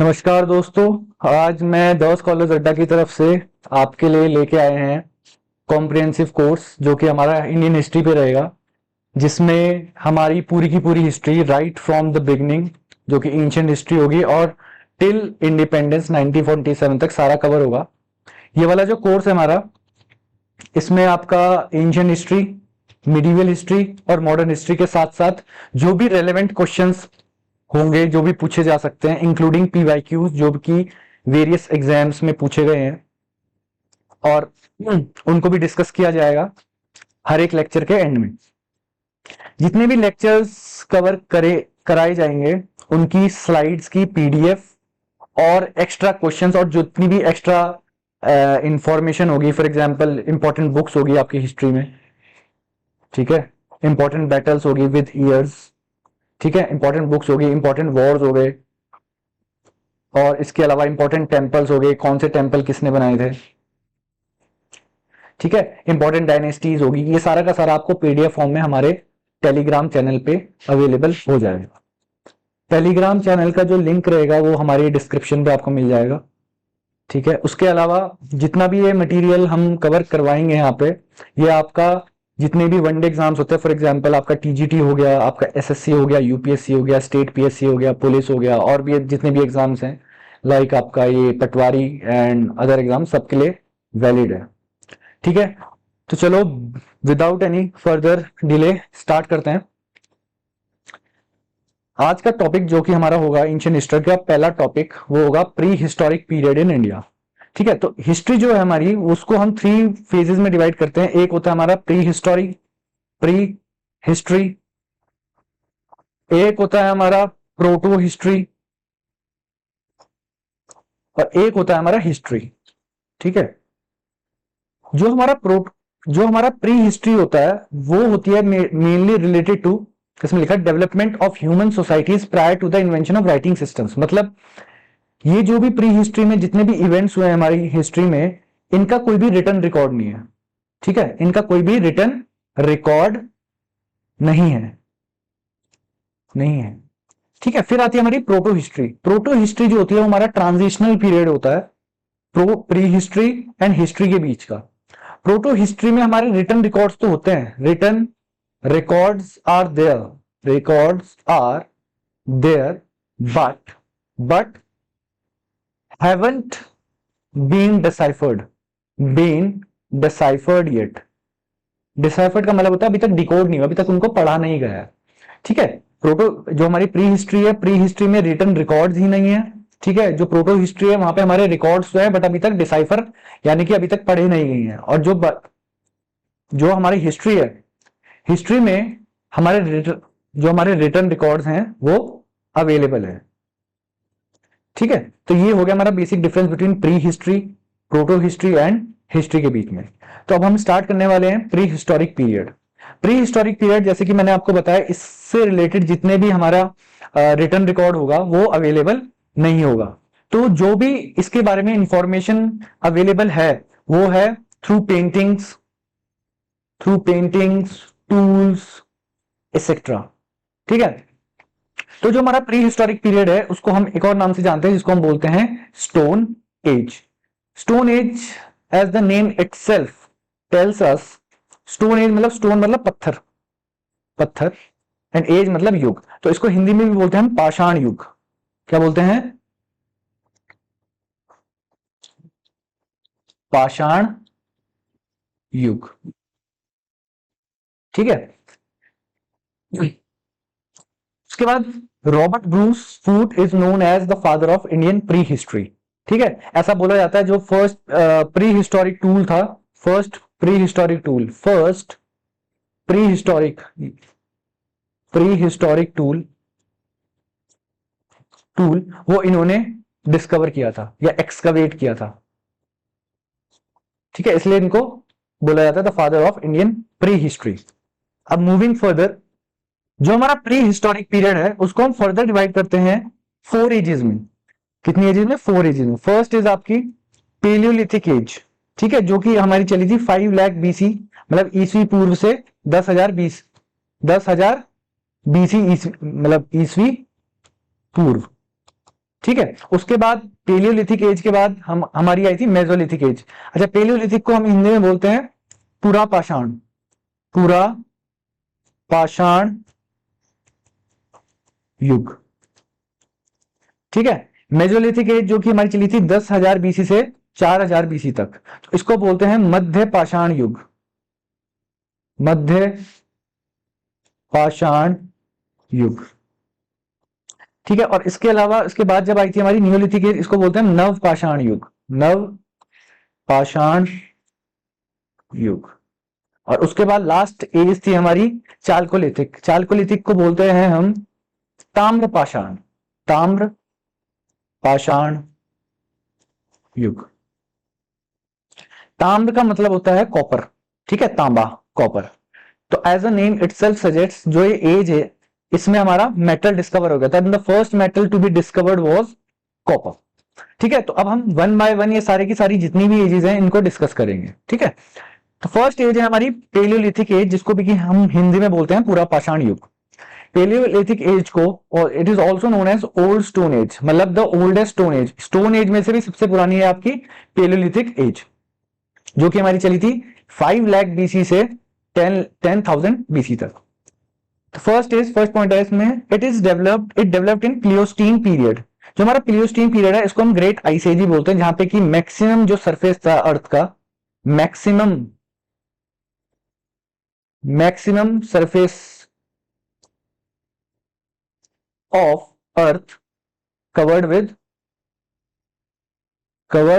नमस्कार दोस्तों। आज मैं द स्कॉलर्स अड्डा की तरफ से आपके लिए लेके आए हैं कॉम्प्रिहेंसिव कोर्स जो कि हमारा इंडियन हिस्ट्री पे रहेगा, जिसमें हमारी पूरी की पूरी history right from the beginning जो कि एंशिएंट हिस्ट्री होगी और टिल इंडिपेंडेंस 1947 तक सारा कवर होगा। ये वाला जो कोर्स है हमारा, इसमें आपका एंशिएंट हिस्ट्री, मिडिवल हिस्ट्री और मॉडर्न हिस्ट्री के साथ साथ जो भी रेलेवेंट क्वेश्चंस होंगे, जो भी पूछे जा सकते हैं, इंक्लूडिंग पीवाईक्यूज जो कि वेरियस एग्जाम्स में पूछे गए हैं, और उनको भी डिस्कस किया जाएगा हर एक लेक्चर के एंड में। जितने भी लेक्चर्स कवर कराए जाएंगे उनकी स्लाइड्स की पीडीएफ और एक्स्ट्रा क्वेश्चंस और जितनी भी एक्स्ट्रा इंफॉर्मेशन होगी, फॉर एग्जांपल इंपॉर्टेंट बुक्स होगी आपकी हिस्ट्री में, ठीक है, इंपॉर्टेंट बैटल्स होगी विद ईयर्स, ठीक है, इंपॉर्टेंट बुक्स होगी, इंपॉर्टेंट वॉर्स हो गए, और इसके अलावा इंपॉर्टेंट टेम्पल्स हो गए, कौन से टेम्पल किसने बनाए थे, ठीक है, इंपॉर्टेंट डायनेस्टीज होगी। ये सारा का सारा आपको पीडीएफ फॉर्म में हमारे टेलीग्राम चैनल पे अवेलेबल हो जाएगा। टेलीग्राम चैनल का जो लिंक रहेगा वो हमारी डिस्क्रिप्शन पे आपको मिल जाएगा, ठीक है। उसके अलावा जितना भी ये मटेरियल हम कवर करवाएंगे यहाँ पे, ये आपका जितने भी वनडे एग्जाम्स होते हैं, फॉर एग्जांपल आपका टीजीटी हो गया, आपका एसएससी हो गया, यूपीएससी हो गया, स्टेट पीएससी हो गया, पुलिस हो गया, और भी जितने भी एग्जाम्स हैं लाइक आपका ये पटवारी एंड अदर एग्जाम, सबके लिए वैलिड है, ठीक है। तो चलो without any further delay start करते हैं। आज का टॉपिक जो कि हमारा होगा एंशिएंट हिस्ट्री का पहला टॉपिक, वो होगा pre historic period in India, ठीक है। तो हिस्ट्री जो है हमारी, उसको हम 3 फेजेस में डिवाइड करते हैं। एक होता है हमारा प्री हिस्ट्री, एक होता है हमारा प्रोटो हिस्ट्री, और एक होता है हमारा हिस्ट्री, ठीक है। जो हमारा प्री हिस्ट्री होता है वो होती है मेनली रिलेटेड टू, इसमें लिखा है development of human societies prior to the invention of writing systems. मतलब ये जो भी प्री हिस्ट्री में जितने भी इवेंट्स हुए हैं हमारी हिस्ट्री में, इनका कोई भी रिटर्न रिकॉर्ड नहीं है, ठीक है, इनका कोई भी रिटर्न रिकॉर्ड नहीं है, ठीक है। फिर आती है हमारी प्रोटो हिस्ट्री। प्रोटो हिस्ट्री जो होती है वो हमारा ट्रांजिशनल पीरियड होता है प्री हिस्ट्री एंड हिस्ट्री के बीच का। प्रोटो हिस्ट्री में हमारे रिटर्न रिकॉर्ड्स तो होते हैं, written records are there, but haven't been deciphered yet। Deciphered का मतलब होता है अभी तक डिकोड नहीं हुआ, अभी तक उनको पढ़ा नहीं गया है, ठीक है। प्रोटो जो हमारी प्री हिस्ट्री है, प्री हिस्ट्री में रिटर्न रिकॉर्ड्स ही नहीं है, ठीक है। जो प्रोटो हिस्ट्री है वहां पे हमारे रिकॉर्ड्स तो है बट अभी तक डिसाइफर यानी कि अभी तक पढ़े नहीं गई हैं। और जो हमारी हिस्ट्री है, हिस्ट्री में जो हमारे रिटर्न रिकॉर्ड्स हैं वो अवेलेबल है, ठीक है। तो ये हो गया हमारा basic difference between pre history, proto history and history के बीच में। तो अब हम स्टार्ट करने वाले हैं pre historic period. Prehistoric period जैसे कि मैंने आपको बताया, इससे रिलेटेड जितने भी हमारा रिटर्न रिकॉर्ड होगा वो अवेलेबल नहीं होगा। तो जो भी इसके बारे में इंफॉर्मेशन अवेलेबल है वो है थ्रू पेंटिंग्स, टूल्स एक्सेट्रा, ठीक है। तो जो हमारा प्री हिस्टोरिक पीरियड है उसको हम एक और नाम से जानते हैं जिसको हम बोलते हैं stone age. Stone age as the name itself tells us, stone age मतलब स्टोन मतलब पत्थर एंड एज मतलब युग। तो इसको हिंदी में भी बोलते हैं हम पाषाण युग। क्या बोलते हैं? पाषाण युग, ठीक है। उसके बाद Robert Bruce Foote is known as the father of Indian prehistory, ठीक है। ऐसा बोला जाता है जो फर्स्ट प्री हिस्टोरिक टूल वो इन्होंने डिस्कवर किया था या एक्सकवेट किया था, ठीक है। इसलिए इनको बोला जाता है the father of Indian pre history. अब मूविंग फर्दर, जो हमारा प्री हिस्टोरिक पीरियड है उसको हम फर्दर डिवाइड करते हैं 4 एजेस में। कितनी एजेस में? 4 एजेस में। फर्स्ट इज आपकी पेलियोलिथिक एज, ठीक है, जो कि हमारी चली थी 5 लाख बीसी, मतलब ईसवी पूर्व से 10,000 बीसी मतलब ईसवी पूर्व, ठीक है। उसके बाद पेलियोलिथिक एज के बाद हमारी आई थी मेसोलिथिक एज। अच्छा, पेलियोलिथिक को हम हिंदी में बोलते हैं पुरा पाषाण, पुरा पाषाण युग। ठीक है। मेसोलिथिक एज जो कि हमारी चली थी 10,000 बीसी से 4,000 बीसी तक, तो इसको बोलते हैं मध्य पाषाण युग, मध्य पाषाण युग। ठीक है। और इसके अलावा इसके बाद जब आई थी हमारी नियोलिथिक एज, इसको बोलते हैं नव पाषाण युग, नव पाषाण युग। और उसके बाद लास्ट एज थी हमारी चालकोलिथिक, चालकोलिथिक को बोलते हैं हम ताम्र पाषाण, ताम्र पाषाण युग। ताम्र का मतलब होता है कॉपर, ठीक है, तांबा, कॉपर। तो as a name itself suggest, जो ये एज है इसमें हमारा मेटल डिस्कवर हो गया था। The first metal to be discovered was copper. ठीक है। तो अब हम वन बाय वन ये सारे की सारी जितनी भी एजेस हैं इनको डिस्कस करेंगे। ठीक है। तो फर्स्ट एज है हमारी पेलियोलिथिक एज, जिसको भी हम हिंदी में बोलते हैं पूरा पाषाण युग। पेलियोलिथिक एज को, और it is also known as old stone age, मतलब the oldest stone age. Stone age में से भी सबसे पुरानी है आपकी पेलियोलिथिक एज, जो कि हमारी चली थी 5 लाख बीसी से 10,000 बीसी तक। फर्स्ट इज, फर्स्ट पॉइंट है इसमें, इट डेवलप्ड इन प्लियोस्टीन पीरियड। जो हमारा प्लियोस्टीन पीरियड है इसको हम ग्रेट आइस एज ही बोलते हैं, जहां पे कि मैक्सिमम जो सरफेस था अर्थ का, maximum surface of earth covered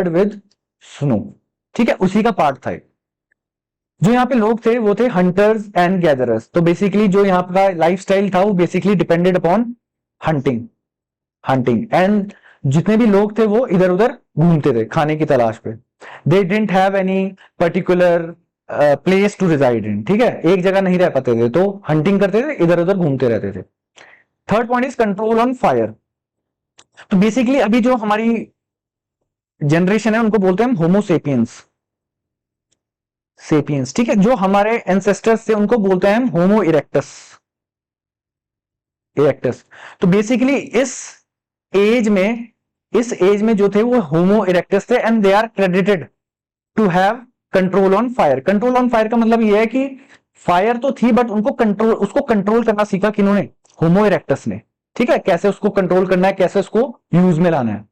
with snow. ठीक है, उसी का पार्ट था। जो यहाँ पे लोग थे वो थे हंटर्स एंड गैदरर्स। तो बेसिकली जो यहाँ का लाइफस्टाइल था वो basically depended upon hunting and जितने भी लोग थे वो इधर उधर घूमते थे खाने की तलाश पे। They didn't have any particular place to reside in. ठीक है, एक जगह नहीं रह पाते थे, तो हंटिंग करते थे, इधर उधर घूमते रहते थे। Third point is control on fire. तो बेसिकली अभी जो हमारी जनरेशन है उनको बोलते हैं हम होमोसेपियंस, सेपियंस। ठीक है, जो हमारे एंसेस्टर्स थे उनको बोलते हैं हम होमो इरेक्टस, इरेक्टस। तो बेसिकली एज में इस एज में जो थे वो होमो इरेक्टस थे and they are credited to have control on fire. Control on fire का मतलब ये है कि फायर तो थी बट उसको कंट्रोल करना सीखा किन्होंने? होमो इरेक्टस ने। ठीक है, कैसे उसको कंट्रोल करना है, कैसे उसको यूज में लाना है।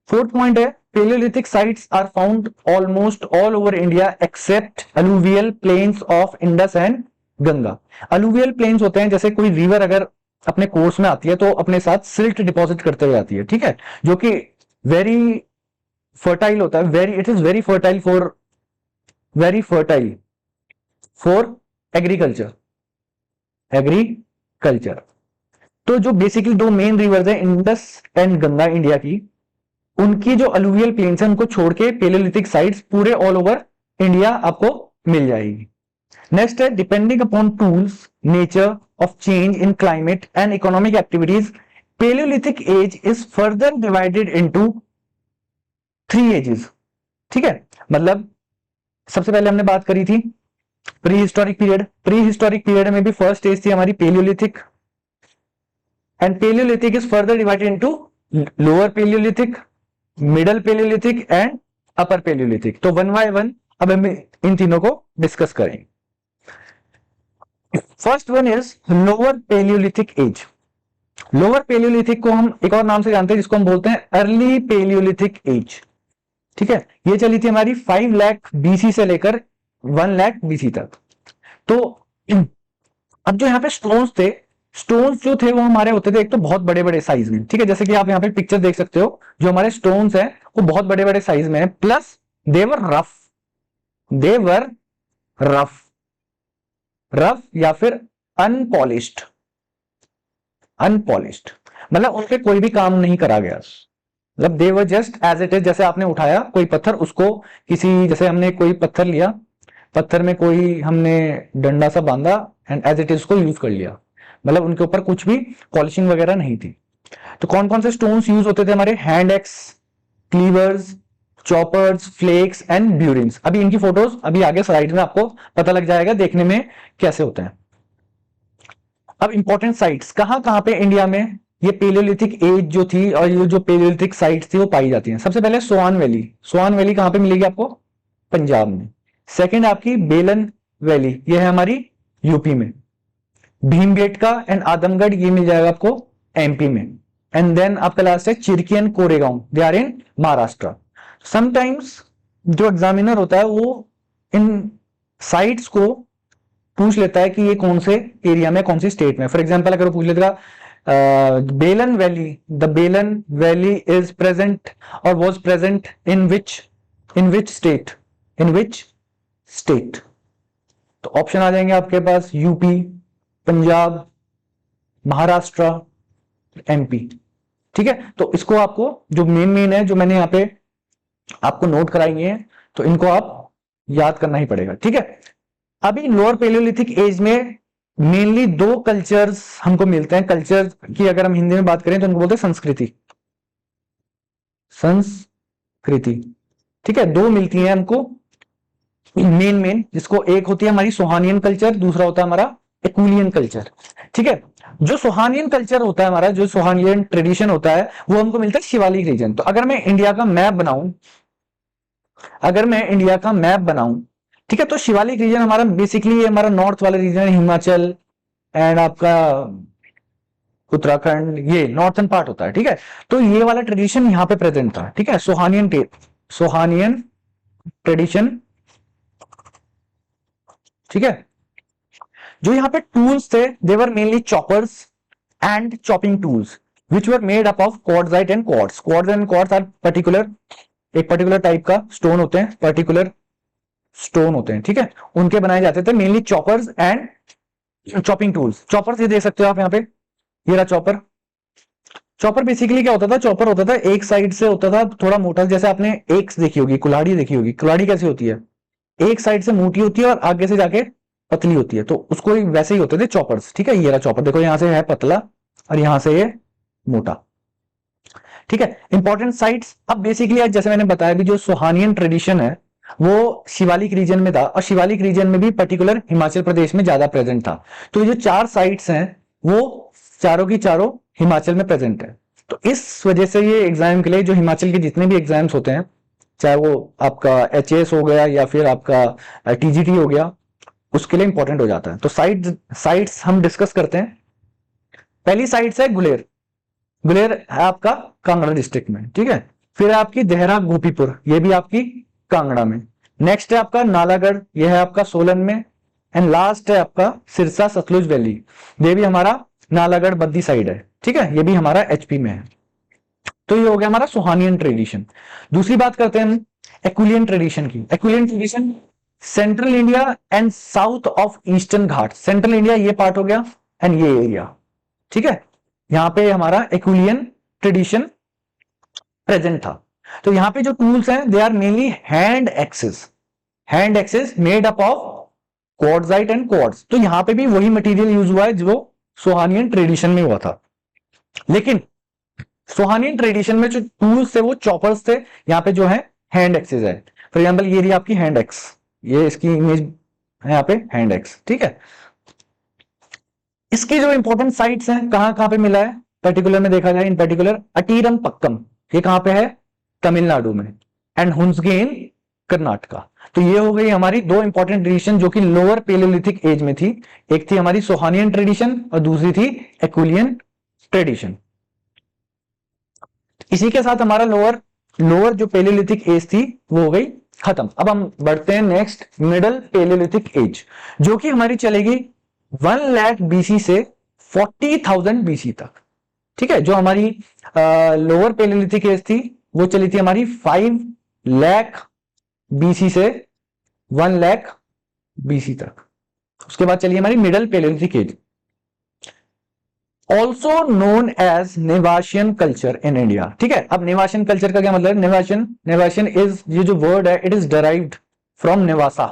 फोर्थ पॉइंट है Palaeolithic sites are found almost all over India except alluvial plains of Indus and Ganga. Alluvial plains होते हैं, जैसे कोई रिवर अगर अपने कोर्स में आती है तो अपने साथ सिल्ट डिपॉजिट करते हुए आती है। ठीक है, जो कि वेरी फर्टाइल होता है, it is very fertile for agriculture. तो जो बेसिकली दो मेन रिवर्स है इंडस एंड गंगा इंडिया की, उनकी जो अलुवियल प्लेन्स है उनको छोड़ के पेलियोलिथिक साइट्स पूरे ऑल ओवर इंडिया आपको मिल जाएगी। नेक्स्ट है depending upon tools, nature of change in climate and economic activities, Palaeolithic age is further divided into 3 ages. ठीक है, मतलब सबसे पहले हमने बात करी थी pre historic period. Prehistoric period में भी फर्स्ट एज थी हमारी Palaeolithic, and Palaeolithic is further divided into lower Palaeolithic, middle Palaeolithic and upper Palaeolithic. तो वन बाय वन अब हम इन तीनों को डिस्कस करेंगे। First one is lower palaeolithic age. Lower Palaeolithic को हम एक और नाम से जानते हैं जिसको हम बोलते हैं अर्ली पेलियोलिथिक एज। ठीक है, ये चली थी हमारी 5 लाख बीसी से लेकर 1 लाख बीसी तक। तो अब जो यहाँ पे स्टोन्स जो थे वो हमारे होते थे एक तो बहुत बड़े बड़े साइज में। ठीक है, जैसे कि आप यहाँ पे पिक्चर देख सकते हो, जो हमारे स्टोन्स हैं वो बहुत बड़े बड़े साइज में है, प्लस देवर रफ या फिर अनपॉलिश्ड, मतलब उनपे कोई भी काम नहीं करा गया, मतलब they were just as it is. जैसे आपने उठाया कोई पत्थर, उसको जैसे हमने कोई पत्थर लिया, पत्थर में कोई हमने डंडा सा बांधा एंड एज इट इज को यूज कर लिया, मतलब उनके ऊपर कुछ भी पॉलिशिंग वगैरह नहीं थी। तो कौन कौन से स्टोन्स यूज होते थे हमारे? Hand axe, cleavers, choppers, flakes and burins. अभी इनकी फोटोज अभी आगे स्लाइड में आपको पता लग जाएगा देखने में कैसे होते हैं। अब इंपॉर्टेंट साइट्स कहां कहां पे इंडिया में ये पेलियोलिथिक एज जो थी और ये जो पेलियोलिथिक साइट्स थी वो पाई जाती हैं। सबसे पहले सोआन वैली, सोआन वैली कहां पे मिलेगी आपको? पंजाब में। सेकंड आपकी बेलन वैली, ये है हमारी यूपी में। भीमबेटका एंड आदमगढ़ ये मिल जाएगा आपको एमपी में। एंड देन आपका लास्ट है Chirki and Koregaon, they are in Maharashtra. Sometimes जो एग्जामिनर होता है वो इन साइट्स को पूछ लेता है कि ये कौन से एरिया में, कौन सी स्टेट में। फॉर एग्जाम्पल अगर वो पूछ लेता बेलन वैली, द बेलन वैली इज प्रेजेंट और was present in which state, in which state, तो ऑप्शन आ जाएंगे आपके पास यूपी, पंजाब, महाराष्ट्र, एमपी। ठीक है, तो इसको आपको जो मेन है जो मैंने यहां पे आपको नोट कराई है, तो इनको आप याद करना ही पड़ेगा। ठीक है, अभी लोअर पेलियोलिथिक एज में मेनली दो कल्चर्स हमको मिलते हैं। कल्चर की अगर हम हिंदी में बात करें तो उनको बोलते हैं संस्कृति, संस्कृति। ठीक है, दो मिलती हैं हमको मेन, जिसको एक होती है हमारी सोहानियन कल्चर, दूसरा होता है हमारा एक्विलियन कल्चर। ठीक है, जो सोहानियन कल्चर होता है हमारा, जो सोहानियन ट्रेडिशन होता है, वो हमको मिलता है शिवालिक रीजन। तो अगर मैं इंडिया का मैप बनाऊं, अगर मैं इंडिया का मैप बनाऊं, ठीक है, तो शिवालिक रीजन हमारा बेसिकली हमारा नॉर्थ वाला रीजन, हिमाचल एंड आपका उत्तराखंड, ये नॉर्थन पार्ट होता है। ठीक है, तो ये वाला ट्रेडिशन यहाँ पे प्रेजेंट था। ठीक है, सोहानियन ट्रेडिशन। ठीक है, जो यहाँ पे टूल्स थे, they were mainly choppers and chopping tools which were made up of quartzite and quartz. Quartz and quartz are particular, एक पर्टिकुलर टाइप का स्टोन होते हैं, पर्टिकुलर स्टोन होते हैं। ठीक है, उनके बनाए जाते थे mainly choppers and chopping tools. Choppers ये देख सकते हो आप यहाँ पे, ये रहा चॉपर। चॉपर बेसिकली क्या होता था? चॉपर होता था एक साइड से होता था थोड़ा मोटा, जैसे आपने एक्स देखी होगी, कुल्हाड़ी देखी होगी। कुल्हाड़ी कैसी होती है? एक साइड से मोटी होती है और आगे से जाके पतली होती है, तो उसको वैसे ही होते थे चॉपर्स। ठीक है, ये रहा चॉपर, देखो यहां से है पतला और यहां से ये मोटा। ठीक है, इंपॉर्टेंट साइट्स। अब बेसिकली जैसे मैंने बताया भी, जो सोहानियन ट्रेडिशन है वो शिवालिक रीजन में था, और शिवालिक रीजन में भी पर्टिकुलर हिमाचल प्रदेश में ज्यादा प्रेजेंट था। तो ये जो चार साइट्स हैं वो चारों की चारों हिमाचल में प्रेजेंट है। तो इस वजह से ये एग्जाम के लिए, जो हिमाचल के जितने भी एग्जाम्स होते हैं, चाहे वो आपका एचएएस हो गया या फिर आपका टीजीटी हो गया, उसके लिए इंपॉर्टेंट हो जाता है। तो साइट्स हम डिस्कस करते हैं। पहली साइट्स है गुलेर। गुलेर है आपका कांगड़ा डिस्ट्रिक्ट में। ठीक है, फिर है आपकी देहरा गोपीपुर, ये भी आपकी कांगड़ा में। नेक्स्ट है आपका नालागढ़, यह है आपका सोलन में। एंड लास्ट है आपका सिरसा सतलुज वैली, ये भी हमारा नालागढ़ बद्दी साइड है। ठीक है, ये भी हमारा एचपी में है। तो ये हो गया हमारा सोहानियन ट्रेडिशन। दूसरी बात करते हैं हम एक्विलियन ट्रेडिशन की। Acheulian tradition central India and south of Eastern Ghat. Central India ये पार्ट हो गया एंड ये एरिया। ठीक है, यहां पे हमारा एक्विलियन ट्रेडिशन प्रेजेंट था। तो यहां पे जो टूल्स हैं they are mainly hand axes made up of quartzite and quartz. तो यहां पे भी वही मटेरियल यूज हुआ है जो सोहानियन ट्रेडिशन में हुआ था, लेकिन सोहानियन ट्रेडिशन में जो टूल्स थे वो चॉपर्स थे, यहां पे जो है हैंड एक्सेस है। फॉर एग्जाम्पल ये रही आपकी हैंड एक्स, ये इसकी इमेज है यहाँ पे हैंड एक्स। ठीक है, इसकी जो इंपॉर्टेंट साइट्स हैं कहां पे मिला है पर्टिकुलर में देखा जाए, इन पर्टिकुलर अटीरम पक्कम, ये कहां पे है? तमिलनाडु में। एंड हुंसगेन कर्नाटका। तो ये हो गई हमारी दो इंपॉर्टेंट ट्रेडिशन जो कि लोअर पेलियोलिथिक एज में थी। एक थी हमारी सोहानियन ट्रेडिशन और दूसरी थी एक्विलियन ट्रेडिशन। इसी के साथ हमारा लोअर जो पेलियोलिथिक एज थी वो हो गई खत्म। अब हम बढ़ते हैं नेक्स्ट मिडल पेलियोलिथिक एज, जो कि हमारी चलेगी 1 लाख बीसी से 40,000 बीसी तक। ठीक है, जो हमारी लोअर पेलियोलिथिक एज थी वो चली थी हमारी 5 लाख बीसी से 1 लाख बीसी तक। उसके बाद चलिए हमारी middle Palaeolithic age, also known as Nevasian culture in India. ठीक है, अब नेवाशियन कल्चर का क्या मतलब है? नेवाशियन इज, ये जो वर्ड है it is derived from Nevasa.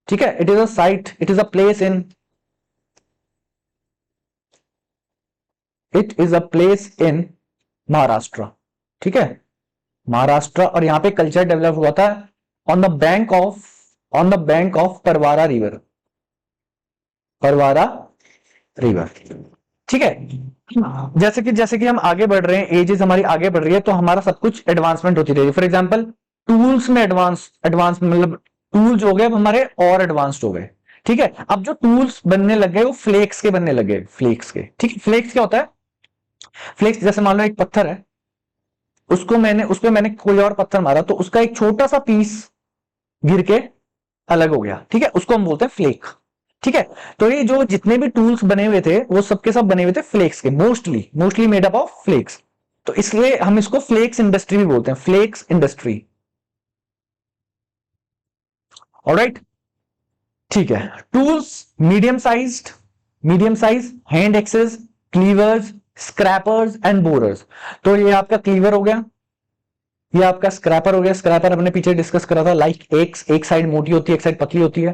ठीक है, it is a site, it is a place in, it is a place in Maharashtra. ठीक है, महाराष्ट्र, और यहां पे कल्चर डेवलप हुआ था on the bank of Pravara river, Pravara river. ठीक है। जैसे कि हम आगे बढ़ रहे हैं, एजेस हमारी आगे बढ़ रही है, तो हमारा सब कुछ एडवांसमेंट होती रहेगी। फॉर एग्जांपल टूल्स में एडवांस मतलब टूल्स हो गए अब हमारे और एडवांस्ड हो गए। ठीक है, अब जो टूल्स बनने लग गए वो फ्लेक्स के बनने लगे, फ्लेक्स के। ठीक है, फ्लेक्स क्या होता है? फ्लेक्स जैसे मान लो एक पत्थर है, उस पे मैंने कोई और पत्थर मारा, तो उसका एक छोटा सा पीस गिर के अलग हो गया। ठीक है, उसको हम बोलते हैं फ्लेक। ठीक है, तो ये जो जितने भी टूल्स बने हुए थे वो सबके सब बने हुए थे फ्लेक्स के, mostly mostly made up of flakes. तो इसलिए हम इसको फ्लेक्स इंडस्ट्री भी बोलते हैं, फ्लेक्स इंडस्ट्री। ऑलराइट, ठीक है। Tools medium size hand axes, cleavers, scrapers and borers. तो ये आपका क्लीवर हो गया, ये आपका स्क्रैपर हो गया। स्क्रैपर हमने पीछे डिस्कस करा था, लाइक एक साइड मोटी होती है, एक साइड पतली होती है।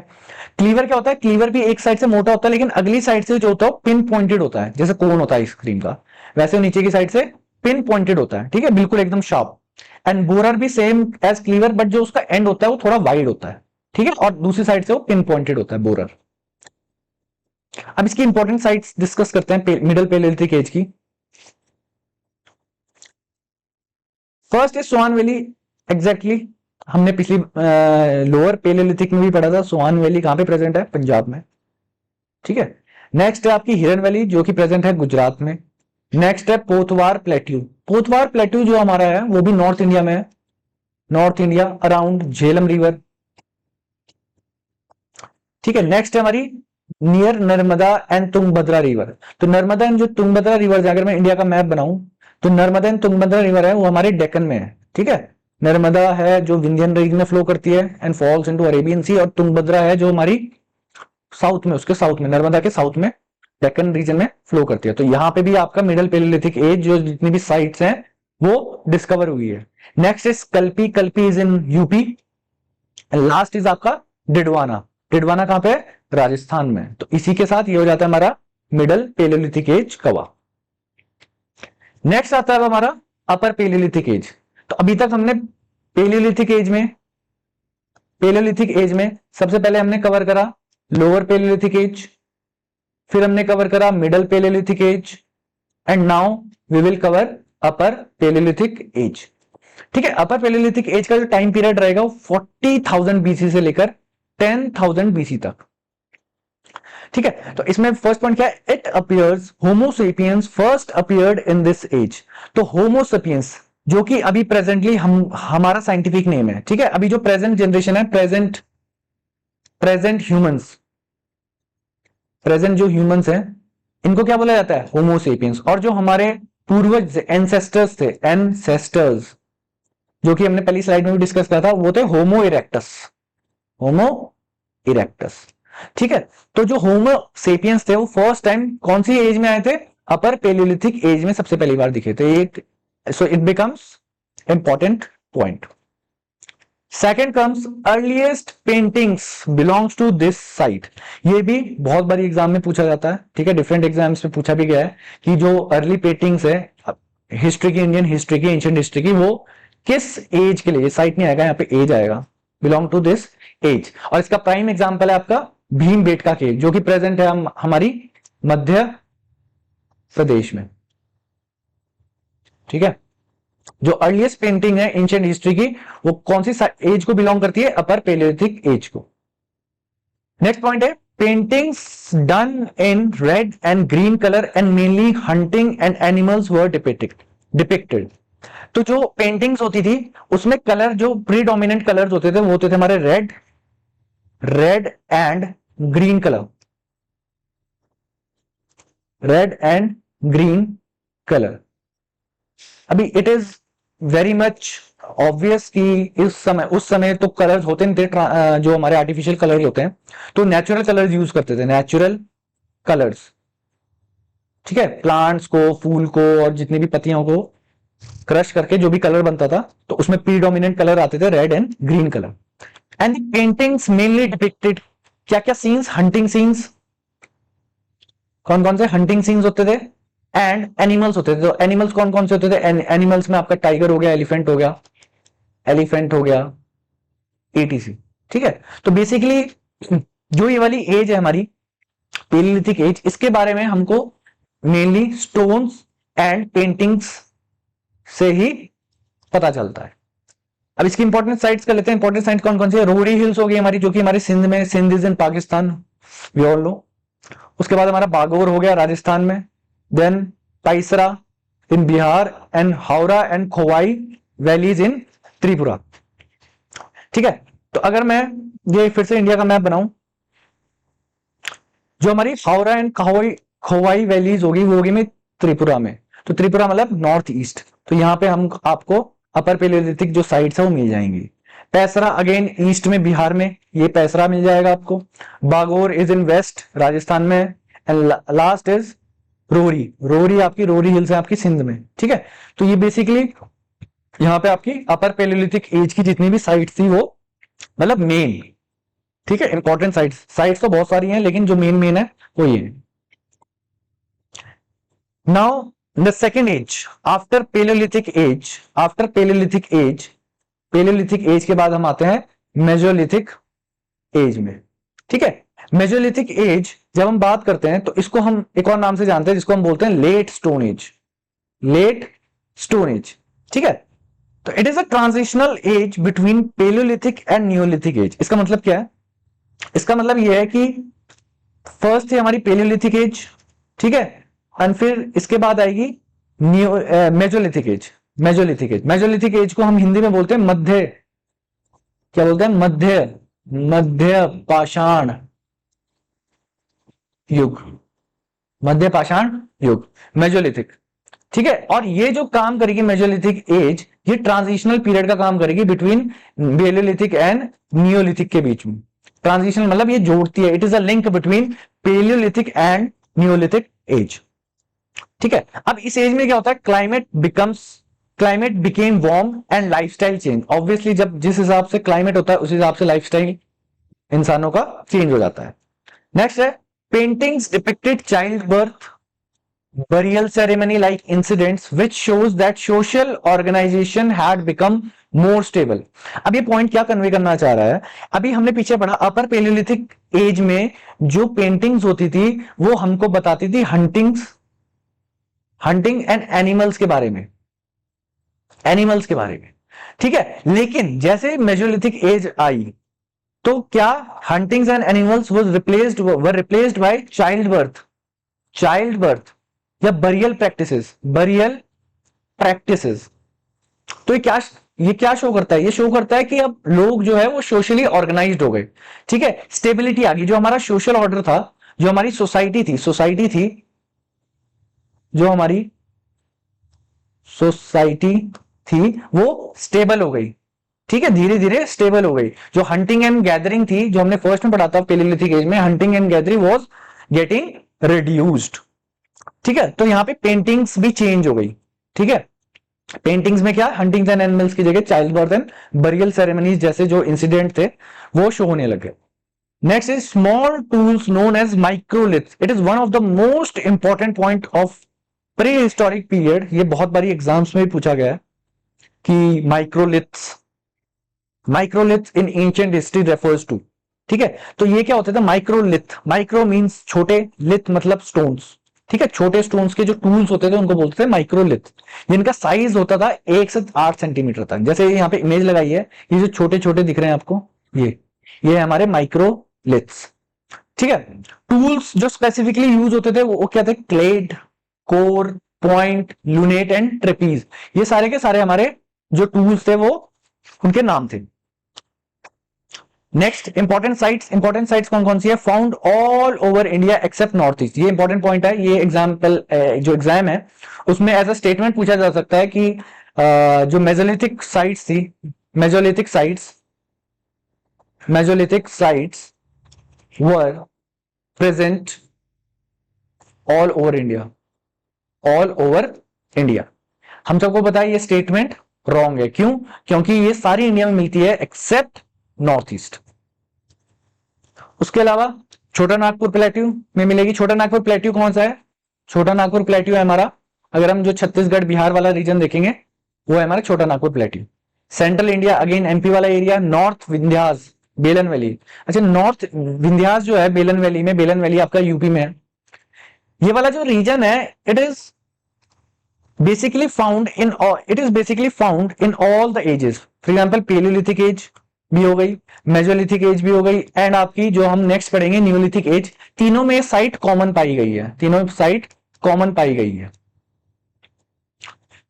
क्लीवर क्या होता है? क्लीवर भी एक साइड से मोटा होता है, लेकिन अगली साइड से जो होता है पिन पॉइंटेड होता है, जैसे कोन होता है आइसक्रीम का, वैसे नीचे की साइड से पिन पॉइंटेड होता है। ठीक है, बिल्कुल एकदम शार्प। एंड बोरर भी सेम एज क्लीवर, बट जो उसका एंड होता है वो थोड़ा वाइड होता है। ठीक है, और दूसरी साइड से वो पिन पॉइंटेड होता है बोरर। अब इसकी इंपॉर्टेंट साइट्स डिस्कस करते हैं मिडल पेलेलिथिक एज की। First is Soan valley. Exactly हमने पिछली लोअर पेलेलिथिक में भी पढ़ा था। सोआन वैली कहां पे प्रेजेंट है? पंजाब में। ठीक है, नेक्स्ट है आपकी हिरन वैली जो कि प्रेजेंट है गुजरात में। नेक्स्ट है पोथवार प्लेट्यू। पोथवार प्लेट्यू जो हमारा है वो भी नॉर्थ इंडिया में है, north India around Jhelum river. ठीक है, नेक्स्ट है हमारी near Narmada and Tungabhadra river. तो नर्मदा एंड जो तुंगभद्रा रिवर, अगर मैं इंडिया का मैप बनाऊं तो नर्मदा एंड तुंगभद्रा रिवर है वो हमारे डेक्कन में है। ठीक है, नर्मदा है जो विंध्यन रीजन में फ्लो करती है एंड फॉल्स इनटू अरेबियन सी, और तुंगभद्रा है जो हमारी साउथ में, उसके साउथ में, नर्मदा के साउथ में डेक्कन रीजन में फ्लो करती है। तो यहां पे भी आपका मिडल पेलेलिथिक एज जो जितनी भी साइट्स हैं वो डिस्कवर हुई है। Next is Kalpi. Kalpi is in UP. Last is आपका डिडवाना। डिडवाना कहां पे है? राजस्थान में। तो इसी के साथ ये हो जाता है हमारा middle Palaeolithic as cover. Next आता है हमारा अपर पेलेलिथिक एज। तो अभी तक हमने पेलेलिथिक एज में सबसे पहले हमने कवर करा लोअर पेलेलिथिक एज, फिर हमने कवर करा middle Palaeolithic age, and now we will cover upper Palaeolithic age. ठीक है, अपर पेलेलिथिक एज का जो टाइम पीरियड रहेगा वो 40,000 बीसी से लेकर 10,000 बीसी तक। ठीक है, तो इसमें फर्स्ट पॉइंट क्या है? It appears Homo sapiens first appeared in this age. तो होमोसेपियंस जो कि अभी प्रेजेंटली हमारा साइंटिफिक नेम है। ठीक है, अभी जो प्रेजेंट जनरेशन है, प्रेजेंट जो ह्यूमंस हैं, इनको क्या बोला जाता है? होमोसेपियंस। और जो हमारे पूर्वज एंसेस्टर्स थे, एंसेस्टर्स जो कि हमने पहली स्लाइड में भी डिस्कस किया था, वो थे होमो इरेक्टस। होमो इरेक्टस। ठीक है, तो जो होमो सेपियंस थे वो फर्स्ट टाइम कौन सी एज में आए थे? अपर पेलियोलिथिक एज में सबसे पहली बार दिखे थे। So it becomes important point. Second comes earliest paintings belongs to this site. ये भी बहुत बारी एग्जाम में पूछा जाता है। ठीक है, डिफरेंट एग्जाम्स में पूछा भी गया है कि जो अर्ली पेंटिंग्स है हिस्ट्री की, इंडियन हिस्ट्री की, एंशिएंट हिस्ट्री की, वो किस एज के लिए? ये साइट नहीं आएगा, यहाँ पे एज आएगा, बिलोंग टू दिस एज। और इसका प्राइम एग्जांपल है आपका भीम बेटका केव जो कि प्रेजेंट है हमारी मध्य प्रदेश में। ठीक है, जो अर्लीस्ट पेंटिंग है एंशिएंट हिस्ट्री की वो कौन सी एज को बिलोंग करती है? अपर पेलियोलिथिक एज को। नेक्स्ट पॉइंट है paintings done in red and green colour and mainly hunting and animals were depicted. तो जो पेंटिंग्स होती थी उसमें कलर, जो प्रीडोमिनेंट कलर्स होते थे वो होते थे हमारे red and green colour, red and green colour. अभी it is very much obvious कि उस समय तो कलर्स होते नहीं थे, जो हमारे आर्टिफिशियल कलर होते हैं, तो नेचुरल कलर्स यूज करते थे, नेचुरल कलर्स। ठीक है, प्लांट्स को, फूल को और जितनी भी पत्तियों को क्रश करके जो भी कलर बनता था तो उसमें प्रीडोमिनेंट कलर आते थे, red and green colour. And the paintings mainly depicted क्या क्या सीन्स? Hunting scenes. कौन कौन से हंटिंग सीन्स होते थे? एंड एनिमल्स होते थे। तो एनिमल्स कौन कौन से होते थे? एनिमल्स में आपका टाइगर हो गया, एलिफेंट हो गया, एटीसी। ठीक है, तो बेसिकली जो ये वाली एज है हमारी पेलियोलिथिक एज, इसके बारे में हमको मेनली स्टोन्स एंड पेंटिंग्स से ही पता चलता है। अब इसकी इंपॉर्टेंट साइट्स कर लेते हैं। इंपॉर्टेंट साइट्स कौन कौन सी है? रोहरी हिल्स हो गई हमारी, जो कि हमारी सिंध में, Sindh is in Pakistan, we all know. उसके बाद हमारा बागोर हो गया राजस्थान में, then Paisra in Bihar and Haora and Khowai valleys in Tripura. ठीक है, तो अगर मैं ये फिर से इंडिया का मैप बनाऊं, जो हमारी हावड़ा एंड खोवाई वैलीज होगी वो होगी में त्रिपुरा में, तो त्रिपुरा मतलब नॉर्थ ईस्ट, तो यहां पे हम आपको अपर पेलियोलिथिक जो साइट्स है वो मिल जाएंगी। पैसरा अगेन ईस्ट में बिहार में, ये पैसरा मिल जाएगा आपको। Bagor is in west Rajasthan में, and last is Rohri. Rohri आपकी, रोहरी हिल्स है आपकी सिंध में। ठीक है, तो ये बेसिकली यहाँ पे आपकी अपर पेलियोलिथिक एज की जितनी भी साइट्स थी वो मतलब मेन। ठीक है, इंपॉर्टेंट साइट्स तो बहुत सारी हैं, लेकिन जो मेन मेन है वो ये है। Now the second age after Palaeolithic age, after Palaeolithic age, Palaeolithic age के बाद हम आते हैं मेजोलिथिक एज में। ठीक है, मेजोलिथिक एज जब हम बात करते हैं तो इसको हम एक और नाम से जानते हैं, जिसको हम बोलते हैं late stone age. Late stone age, ठीक है, तो it is a transitional age between Palaeolithic and Neolithic age. इसका मतलब क्या है? इसका मतलब यह है कि फर्स्ट थी हमारी पेलियोलिथिक एज, ठीक है, एंड फिर इसके बाद आएगी Mesolithic age. Mesolithic age, Mesolithic age को हम हिंदी में बोलते हैं मध्य, क्या बोलते हैं? मध्य पाषाण युग, मध्य पाषाण युग, मेजोलिथिक। ठीक है, और ये जो काम करेगी मेजोलिथिक एज, ये ट्रांजिशनल पीरियड का काम करेगी बिटवीन पेलियोलिथिक एंड नियोलिथिक के बीच में। ट्रांजिशनल मतलब ये जोड़ती है, it is a link between Palaeolithic and Neolithic age. ठीक है, अब इस एज में क्या होता है? Climate became warm and lifestyle change. Obviously जब जिस हिसाब से क्लाइमेट होता है उस हिसाब से लाइफस्टाइल इंसानों का चेंज हो जाता है। नेक्स्ट है paintings depicted child birth, burial ceremony like incidents which shows that social organization had become more stable। अब ये पॉइंट क्या कन्वे करना चाह रहा है? अभी हमने पीछे पढ़ा अपर पेलियोलिथिक एज में जो पेंटिंग्स होती थी वो हमको बताती थी हंटिंग एंड एनिमल्स के बारे में, एनिमल्स के बारे में। ठीक है, लेकिन जैसे मेजोलिथिक एज आई तो क्या huntings and animals were replaced by child birth या बरियल प्रैक्टिसेस। तो ये क्या शो करता है? ये शो करता है कि अब लोग जो है वो सोशली ऑर्गेनाइज्ड हो गए। ठीक है, स्टेबिलिटी आ गई। जो हमारा सोशल ऑर्डर था, जो हमारी सोसाइटी थी, जो हमारी सोसाइटी थी वो स्टेबल हो गई। ठीक है, धीरे धीरे स्टेबल हो गई। जो हंटिंग एंड गैदरिंग थी, जो हमने फर्स्ट में पढ़ा था पेलियोलिथिक एज में, hunting and gathering was getting reduced. ठीक है, तो यहां पे पेंटिंग्स भी चेंज हो गई। ठीक है, पेंटिंग्स में क्या, हंटिंग्स एंड एनिमल्स की जगह child birth and burial ceremonies जैसे जो इंसिडेंट थे वो शो होने लगे। Next is small tools known as microliths. It is one of the most important point of prehistoric period. ये बहुत बारी एग्जाम्स में भी पूछा गया है कि microliths in ancient history refers to. ठीक है, तो ये क्या होता था? माइक्रो मींस छोटे, लिथ मतलब स्टोन्स। ठीक है, छोटे स्टोन्स के जो टूल्स होते थे उनको बोलते थे माइक्रोलिथ, जिनका साइज होता था 1 से 8 सेंटीमीटर तक। जैसे यहाँ पे इमेज लगाई है, ये जो छोटे छोटे दिख रहे हैं आपको, ये हमारे माइक्रोलिथ्स। ठीक है, टूल्स जो स्पेसिफिकली यूज होते थे वो क्या थे? Blade, core, point, lunate and trapeze. ये सारे के सारे हमारे जो टूल्स थे वो उनके नाम थे। नेक्स्ट इंपॉर्टेंट साइट्स कौन कौन सी है? Found all over India accept north east. ये इंपॉर्टेंट पॉइंट है। ये जो एग्जाम है उसमें एज अ स्टेटमेंट पूछा जा सकता है कि जो Mesolithic sites were present all over India. हम सबको पता है ये स्टेटमेंट रॉन्ग है। क्यों? क्योंकि ये सारी इंडिया में मिलती है एक्सेप्ट नॉर्थ ईस्ट। उसके अलावा छोटा नागपुर प्लेट्यू में मिलेगी। छोटा नागपुर प्लेट्यू कौन सा है? छोटा नागपुर प्लेट्यू है हमारा, अगर हम जो छत्तीसगढ़ बिहार वाला रीजन देखेंगे वो है हमारा छोटा Nagpur plateau. Central India again MP वाला एरिया, नॉर्थ विंध्यास, बेलन वैली। अच्छा, नॉर्थ विंध्यास जो है बेलन वैली में, बेलन वैली आपका यूपी में है। ये वाला जो रीजन है it is basically found in all the ages. For example Palaeolithic age भी हो गई, मेजोलिथिक एज भी हो गई, एंड आपकी जो हम नेक्स्ट पढ़ेंगे न्यूलिथिक एज, तीनों में साइट कॉमन पाई गई है, तीनों साइट कॉमन पाई गई है।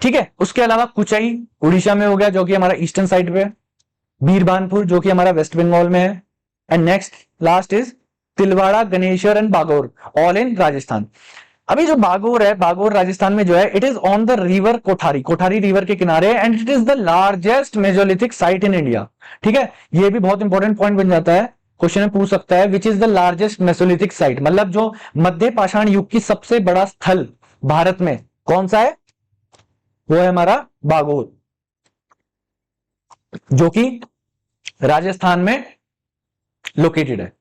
ठीक है, उसके अलावा कुचाई उड़ीसा में हो गया जो कि हमारा ईस्टर्न साइड पे है, बीरबानपुर जो कि हमारा वेस्ट बंगाल में है, and next last is Tilwara, Ganeshwar and Bagor, all in Rajasthan. अभी जो बागोर है, बागोर राजस्थान में जो है, it is on the river Kothari, Kothari river के किनारे, and it is the largest Mesolithic site in India. ठीक है, ये भी बहुत इंपॉर्टेंट पॉइंट बन जाता है, क्वेश्चन में पूछ सकता है which is the largest Mesolithic site, मतलब जो मध्य पाषाण युग की सबसे बड़ा स्थल भारत में कौन सा है, वो है हमारा बागोर, जो कि राजस्थान में लोकेटेड है।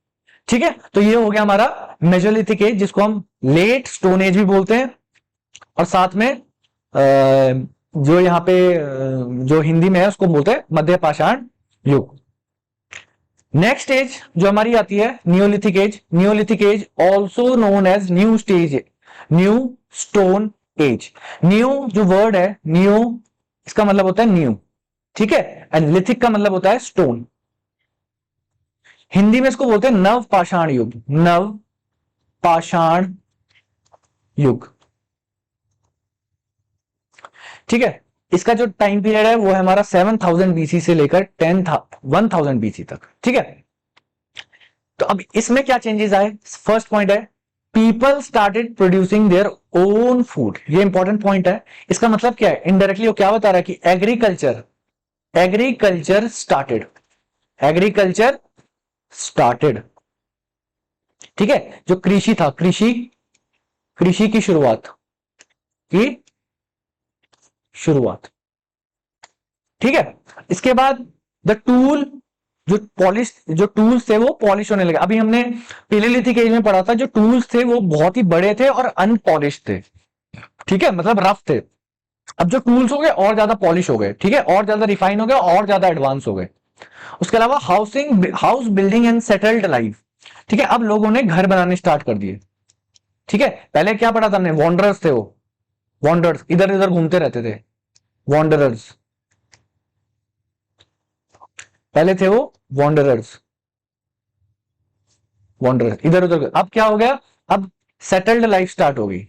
ठीक है, तो ये हो गया हमारा मेजोलिथिक एज, जिसको हम लेट स्टोन एज भी बोलते हैं, और साथ में जो यहाँ पे जो हिंदी में है उसको बोलते हैं मध्य पाषाण युग। नेक्स्ट एज जो हमारी आती है Neolithic age, Neolithic age also known as new stage, new stone age. New जो वर्ड है, न्यू इसका मतलब होता है न्यू, ठीक है, एंड लिथिक का मतलब होता है स्टोन। हिंदी में इसको बोलते हैं नव पाषाण युग, नव पाषाण युग। ठीक है, इसका जो टाइम पीरियड है वो है हमारा 7000 बीसी से लेकर 1000 बीसी तक। ठीक है, तो अब इसमें क्या चेंजेस आए, फर्स्ट पॉइंट है people started producing their own food. ये इंपॉर्टेंट पॉइंट है, इसका मतलब क्या है, इनडायरेक्टली वो क्या बता रहा है कि agriculture, agriculture started, agriculture started. ठीक है, जो कृषि था, कृषि, कृषि की शुरुआत, की शुरुआत। ठीक है, इसके बाद द टूल, जो पॉलिश, जो टूल्स थे वो पॉलिश होने लगे। अभी हमने पेलियोलिथिक एज में पढ़ा था, जो टूल्स थे वो बहुत ही बड़े थे और अनपॉलिश थे। ठीक है, मतलब रफ थे। अब जो टूल्स हो गए और ज्यादा पॉलिश हो गए, ठीक है, और ज्यादा रिफाइन हो गए, और ज्यादा एडवांस हो गए। उसके अलावा housing, house building and settled life. ठीक है, अब लोगों ने घर बनाने स्टार्ट कर दिए। ठीक है, पहले क्या पढ़ा था हमने, वॉन्डरर्स थे वो, वॉन्डर्स इधर इधर घूमते रहते थे, वॉन्डरर्स, पहले थे वो वॉन्डरर्स, वॉन्डरर्स इधर उधर। अब क्या हो गया, अब सेटल्ड लाइफ स्टार्ट हो गई।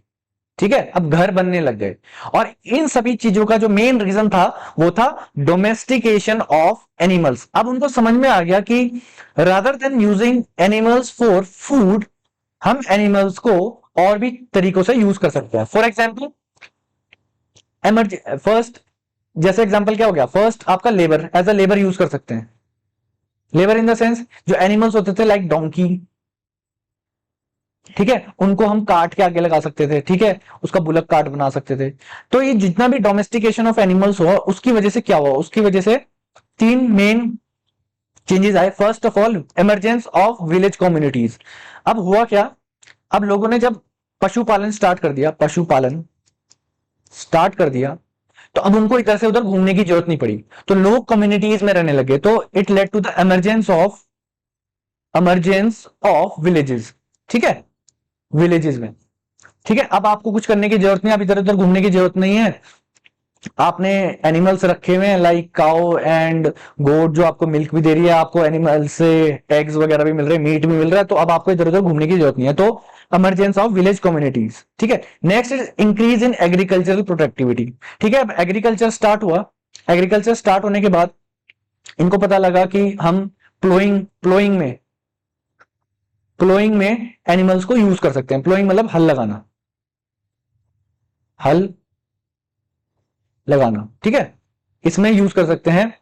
ठीक है, अब घर बनने लग गए, और इन सभी चीजों का जो मेन रीजन था वो था डोमेस्टिकेशन ऑफ एनिमल्स। अब उनको समझ में आ गया कि rather than using animals for food, हम एनिमल्स को और भी तरीकों से यूज कर सकते हैं। फॉर एग्जाम्पल फर्स्ट, जैसे एग्जाम्पल क्या हो गया, फर्स्ट आपका labour, as a labour use कर सकते हैं। लेबर इन द सेंस जो एनिमल्स होते थे लाइक डोंकी, ठीक है, उनको हम काट के आगे लगा सकते थे। ठीक है, उसका बुलक कार्ट बना सकते थे। तो ये जितना भी डोमेस्टिकेशन ऑफ एनिमल्स हुआ, उसकी वजह से क्या हुआ, उसकी वजह से तीन मेन चेंजेस आए। First of all emergence of village communities. अब हुआ क्या, अब लोगों ने जब पशुपालन स्टार्ट कर दिया, पशुपालन स्टार्ट कर दिया, तो अब उनको इधर से उधर घूमने की जरूरत नहीं पड़ी, तो लोग कम्युनिटीज में रहने लगे। तो it led to the emergence of villages. ठीक है, विलेजेस में। ठीक है, अब आपको कुछ करने की जरूरत नहीं, आप इधर उधर घूमने की जरूरत नहीं है, आपने एनिमल्स रखे हुए हैं लाइक काउ एंड गोट, जो आपको मिल्क भी दे रही है, आपको एनिमल से एग्स वगैरह भी मिल रहे हैं, मीट भी मिल रहा है, तो अब आपको इधर उधर घूमने की जरूरत नहीं है। तो इमरजेंस ऑफ विलेज कम्युनिटीज। ठीक है, next is increase in agricultural productivity. ठीक है, अब एग्रीकल्चर स्टार्ट हुआ, एग्रीकल्चर स्टार्ट होने के बाद इनको पता लगा कि हम प्लोइंग में एनिमल्स को यूज कर सकते हैं। प्लोइंग मतलब हल लगाना, हल लगाना। ठीक है, इसमें यूज कर सकते हैं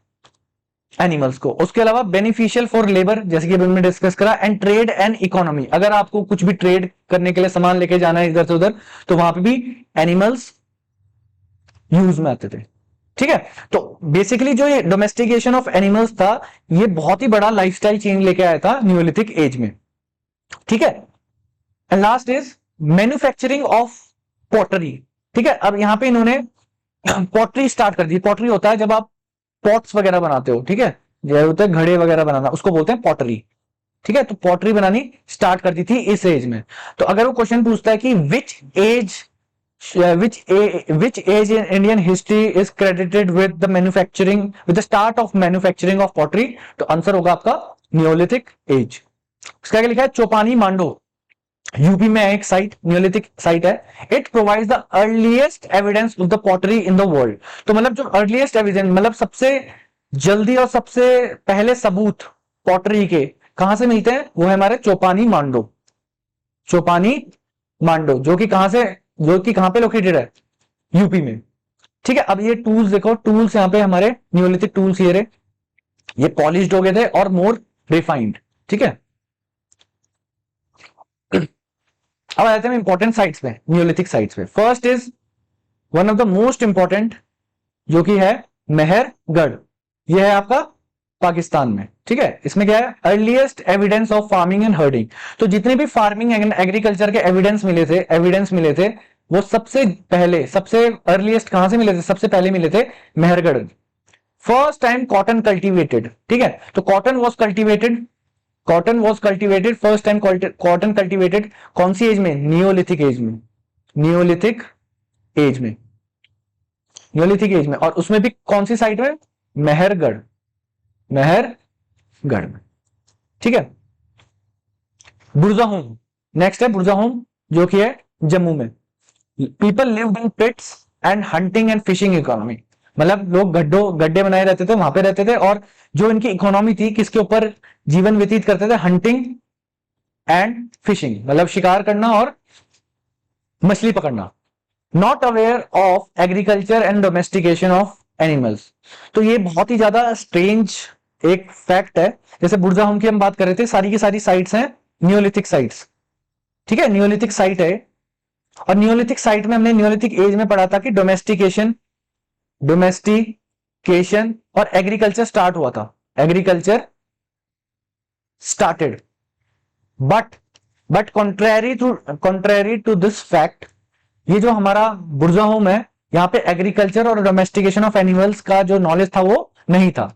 एनिमल्स को। उसके अलावा बेनिफिशियल फॉर लेबर, जैसे कि अभी हमने डिस्कस करा, एंड ट्रेड एंड इकोनॉमी। अगर आपको कुछ भी ट्रेड करने के लिए सामान लेके जाना है इधर से उधर, तो वहां पे भी एनिमल्स यूज में आते थे। ठीक है, तो बेसिकली जो ये डोमेस्टिकेशन ऑफ एनिमल्स था, ये बहुत ही बड़ा लाइफस्टाइल चेंज लेके आया था न्यूलिथिक एज में। ठीक है, and last is manufacturing of pottery. ठीक है, अब यहां पे इन्होंने पॉटरी स्टार्ट कर दी। पॉटरी होता है जब आप पॉट्स वगैरह बनाते हो, ठीक है, जो होता है घड़े वगैरह बनाना, उसको बोलते हैं पॉटरी। ठीक है, तो पॉटरी बनानी स्टार्ट कर दी थी इस एज में। तो अगर वो क्वेश्चन पूछता है कि which age in Indian history is credited with the start of manufacturing of pottery, तो आंसर होगा आपका नियोलिथिक एज। उसका क्या लिखा है, चौपानी मांडो, यूपी में एक साइट, नियोलिथिक साइट है। It provides the earliest evidence of the pottery in the world. तो मतलब जो अर्लीस्ट एविडेंस, मतलब सबसे जल्दी और सबसे पहले सबूत पॉटरी के कहां से मिलते हैं, वो है हमारे चौपानी मांडो। चौपानी मांडो जो कि कहां पे लोकेटेड है, यूपी में। ठीक है, अब ये टूल्स देखो, टूल्स यहाँ पे हमारे नियोलिथिक टूल्स ये पॉलिश्ड हो गए थे और मोर रिफाइंड। ठीक है, अब आ जाते हैं इंपॉर्टेंट साइट्स पे, नियोलिथिक साइट्स पे। First is one of the most important, जो कि है मेहरगढ़। यह है आपका पाकिस्तान में। ठीक है, इसमें क्या है, earliest evidence of farming and herding. तो जितने भी फार्मिंग एंड एग्रीकल्चर के एविडेंस मिले थे वो सबसे पहले, सबसे अर्लीस्ट कहां से मिले थे, सबसे पहले मिले थे Mehrgarh. First time cotton cultivated. ठीक है, तो cotton was cultivated first time, cotton cultivated कौन सी एज में, नियोलिथिक एज में। नियोलिथिक एज में, नियोलिथिक एज में, और उसमें भी कौन सी साइट में, मेहरगढ़, मेहरगढ़ में। ठीक है, बुरजाहोम, नेक्स्ट है बुरजाहोम, जो कि है जम्मू में। People lived in pits and hunting and fishing economy. मतलब लोग गड्ढे बनाए रहते थे, वहां पे रहते थे, और जो इनकी इकोनॉमी थी किसके ऊपर जीवन व्यतीत करते थे, हंटिंग एंड फिशिंग, मतलब शिकार करना और मछली पकड़ना। Not aware of agriculture and domestication of animals. तो ये बहुत ही ज्यादा स्ट्रेंज एक फैक्ट है। जैसे बुरजाहोम की हम बात कर रहे थे, सारी की सारी साइट्स हैं नियोलिथिक साइट्स। ठीक है, नियोलिथिक साइट है, और नियोलिथिक साइट में हमने नियोलिथिक एज में पढ़ा था कि डोमेस्टिकेशन और एग्रीकल्चर स्टार्ट हुआ था, agriculture started. But contrary to this fact, ये जो हमारा बुरजाहोम है, यहां पे एग्रीकल्चर और डोमेस्टिकेशन ऑफ एनिमल्स का जो नॉलेज था वो नहीं था।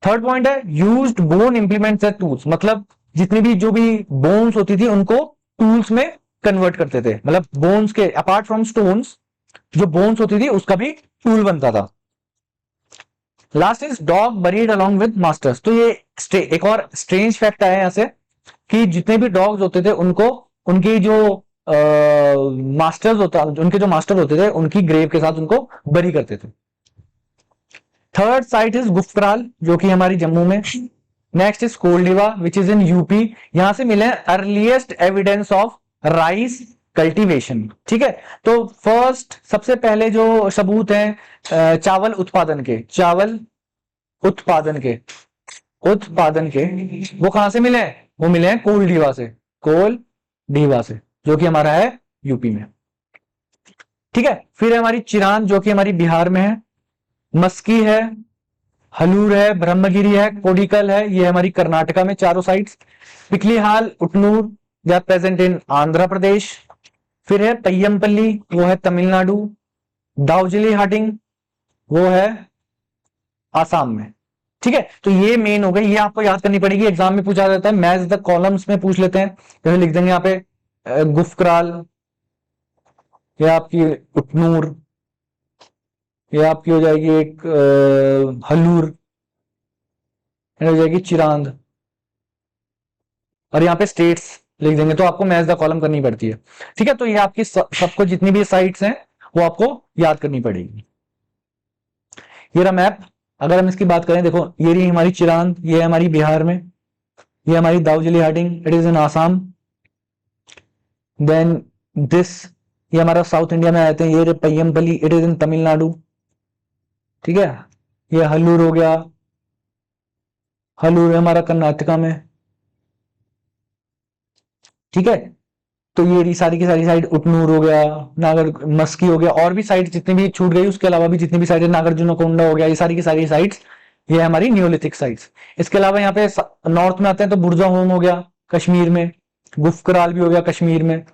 थर्ड पॉइंट है used bone implements as tools. मतलब जितनी भी जो भी बोन्स होती थी उनको टूल्स में कन्वर्ट करते थे। मतलब बोन्स के अपार्ट फ्रॉम स्टोन्स, जो बोन्स होती थी उसका भी टूल बनता था। Last is dog buried along with masters. तो ये एक और स्ट्रेंज फैक्ट आया यहां से कि जितने भी डॉग्स होते थे उनको उनकी जो उनके जो मास्टर होते थे उनकी ग्रेव के साथ उनको बरी करते थे। थर्ड साइट इज गुफकराल, जो कि हमारी जम्मू में। Next is Koldihwa which is in UP. यहां से मिले earliest evidence of rice cultivation. ठीक है, तो फर्स्ट सबसे पहले जो सबूत हैं चावल उत्पादन के वो कहां से मिले हैं, वो मिले हैं कोल्डिवा से, जो कि हमारा है यूपी में। ठीक है, फिर है हमारी चिरान, जो कि हमारी बिहार में है। मस्की है, हलूर है, ब्रह्मगिरी है, कोडिकल है, ये हमारी कर्नाटका में चारों sites. Piklihal, Utnur they are present in Andhra Pradesh. फिर है पय्यमपल्ली, वो है तमिलनाडु। दाउजिली हाटिंग, वो है आसाम में। ठीक है, तो ये मेन हो गई, ये आपको याद करनी पड़ेगी, एग्जाम में पूछा जाता है, मैच द कॉलम्स में पूछ लेते हैं। जैसे लिख देंगे यहाँ पे गुफकराल, ये आपकी उटनूर, ये आपकी हो जाएगी एक हल्लूर, हो जाएगी चिरांद, और यहाँ पे स्टेट्स लिख देंगे, तो आपको मैच द कॉलम करनी पड़ती है। ठीक है, तो ये आपकी सबको जितनी भी साइट्स हैं वो आपको याद करनी पड़ेगी। ये रहा मैप। अगर हम इसकी बात करें, देखो ये रही हमारी चिरांद, ये है हमारी बिहार में। ये हमारी Daojali Hading, it is in Assam. Then this, ये हमारा साउथ इंडिया में आते हैं। ये Paiyampalli, it is in Tamil Nadu. ठीक है, ये हल्लूर हो गया, हल्लूर है हमारा कर्नाटका में। ठीक है, तो ये सारी की सारी साइड, उटनूर हो गया, नागर मस्की हो गया, और भी साइड जितनी भी छूट गई, उसके अलावा भी जितनी भी साइड, नागार्जुनकोंडा हो गया, ये सारी की सारी साइड्स ये है हमारी नियोलिथिक साइट्स। इसके अलावा यहाँ पे नॉर्थ में आते हैं तो बुरजाहोम हो गया कश्मीर में, गुफकराल भी हो गया कश्मीर में,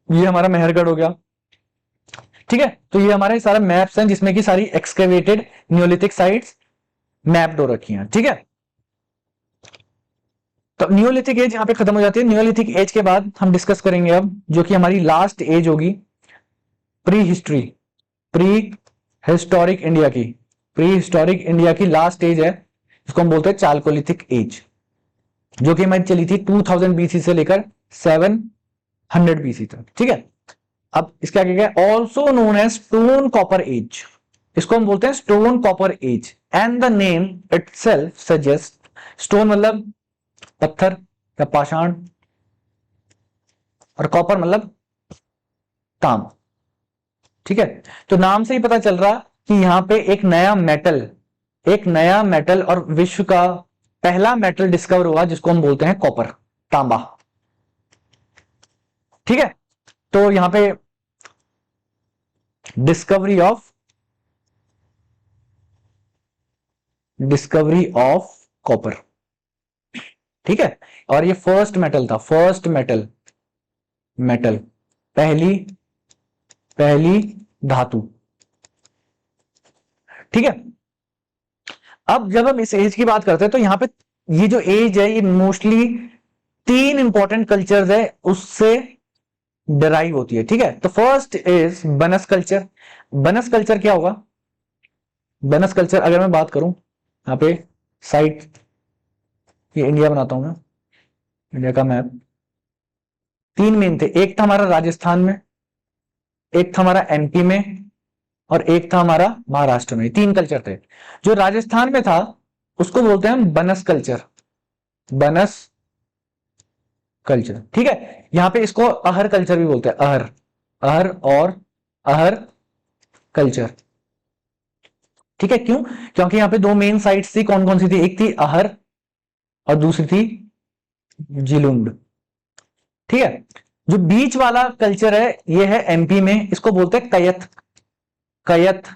ये हमारा मेहरगढ़ हो गया। ठीक है, तो ये हमारे सारे मैप्स हैं जिसमें की सारी एक्सकेवेटेड नियोलिथिक साइट्स मैप्ड हो रखी हैं। ठीक है, तो नियोलिथिक एज यहाँ पे खत्म हो जाती है। नियोलिथिक एज के बाद हम डिस्कस करेंगे अब जो कि हमारी लास्ट एज होगी, pre history, pre historic India की, प्री हिस्टोरिक इंडिया की लास्ट एज है, जिसको हम बोलते हैं चालकोलिथिक एज, जो कि हमारी चली थी 2000 बीसी से लेकर 700 बीसी तक। ठीक है, अब इसके आगे क्या, also known as stone copper age, इसको हम बोलते हैं stone copper age, and the name itself suggest, stone मतलब पत्थर या पाषाण, और कॉपर मतलब तांबा। ठीक है, तो नाम से ही पता चल रहा कि यहां पे एक नया मेटल और विश्व का पहला मेटल डिस्कवर हुआ, जिसको हम बोलते हैं कॉपर, तांबा। ठीक है, तो यहां पे डिस्कवरी ऑफ कॉपर। ठीक है, और ये फर्स्ट मेटल था, फर्स्ट मेटल, पहली धातु। ठीक है, अब जब हम इस एज की बात करते हैं तो यहां पे ये जो एज है ये मोस्टली 3 इंपॉर्टेंट कल्चर्स है उससे डिराइव होती है। ठीक है, तो फर्स्ट इज बनस कल्चर। बनस कल्चर क्या होगा, बनस कल्चर अगर मैं बात करूं, यहां पे साइट, ये इंडिया बनाता हूं मैं, इंडिया का मैप, 3 मेन थे, एक था हमारा राजस्थान में, एक था हमारा एमपी में, और एक था हमारा महाराष्ट्र में। 3 कल्चर थे। जो राजस्थान में था उसको बोलते हैं हम बनस कल्चर, बनस कल्चर। ठीक है, यहां पे इसको अहर कल्चर भी बोलते हैं, अहर और अहर कल्चर। ठीक है, क्यों, क्योंकि यहां पे 2 मेन साइट्स थी, कौन कौन सी थी, एक थी अहर और दूसरी थी जिलुंड। ठीक है, जो बीच वाला कल्चर है ये है एमपी में, इसको बोलते हैं कयथ, कयथ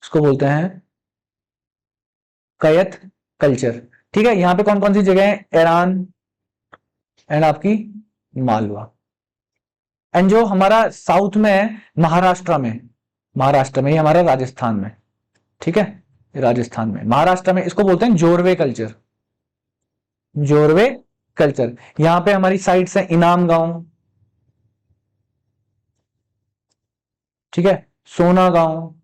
इसको बोलते हैं कयथ कल्चर। ठीक है, यहां पे कौन कौन सी जगह है, ईरान एंड आपकी मालवा। एंड जो हमारा साउथ में है महाराष्ट्र में, ये हमारा राजस्थान में। ठीक है, राजस्थान में, महाराष्ट्र में इसको बोलते हैं जोरवे कल्चर, जोरवे कल्चर। यहां पे हमारी साइट्स है इनाम गांव, ठीक है, सोना गांव,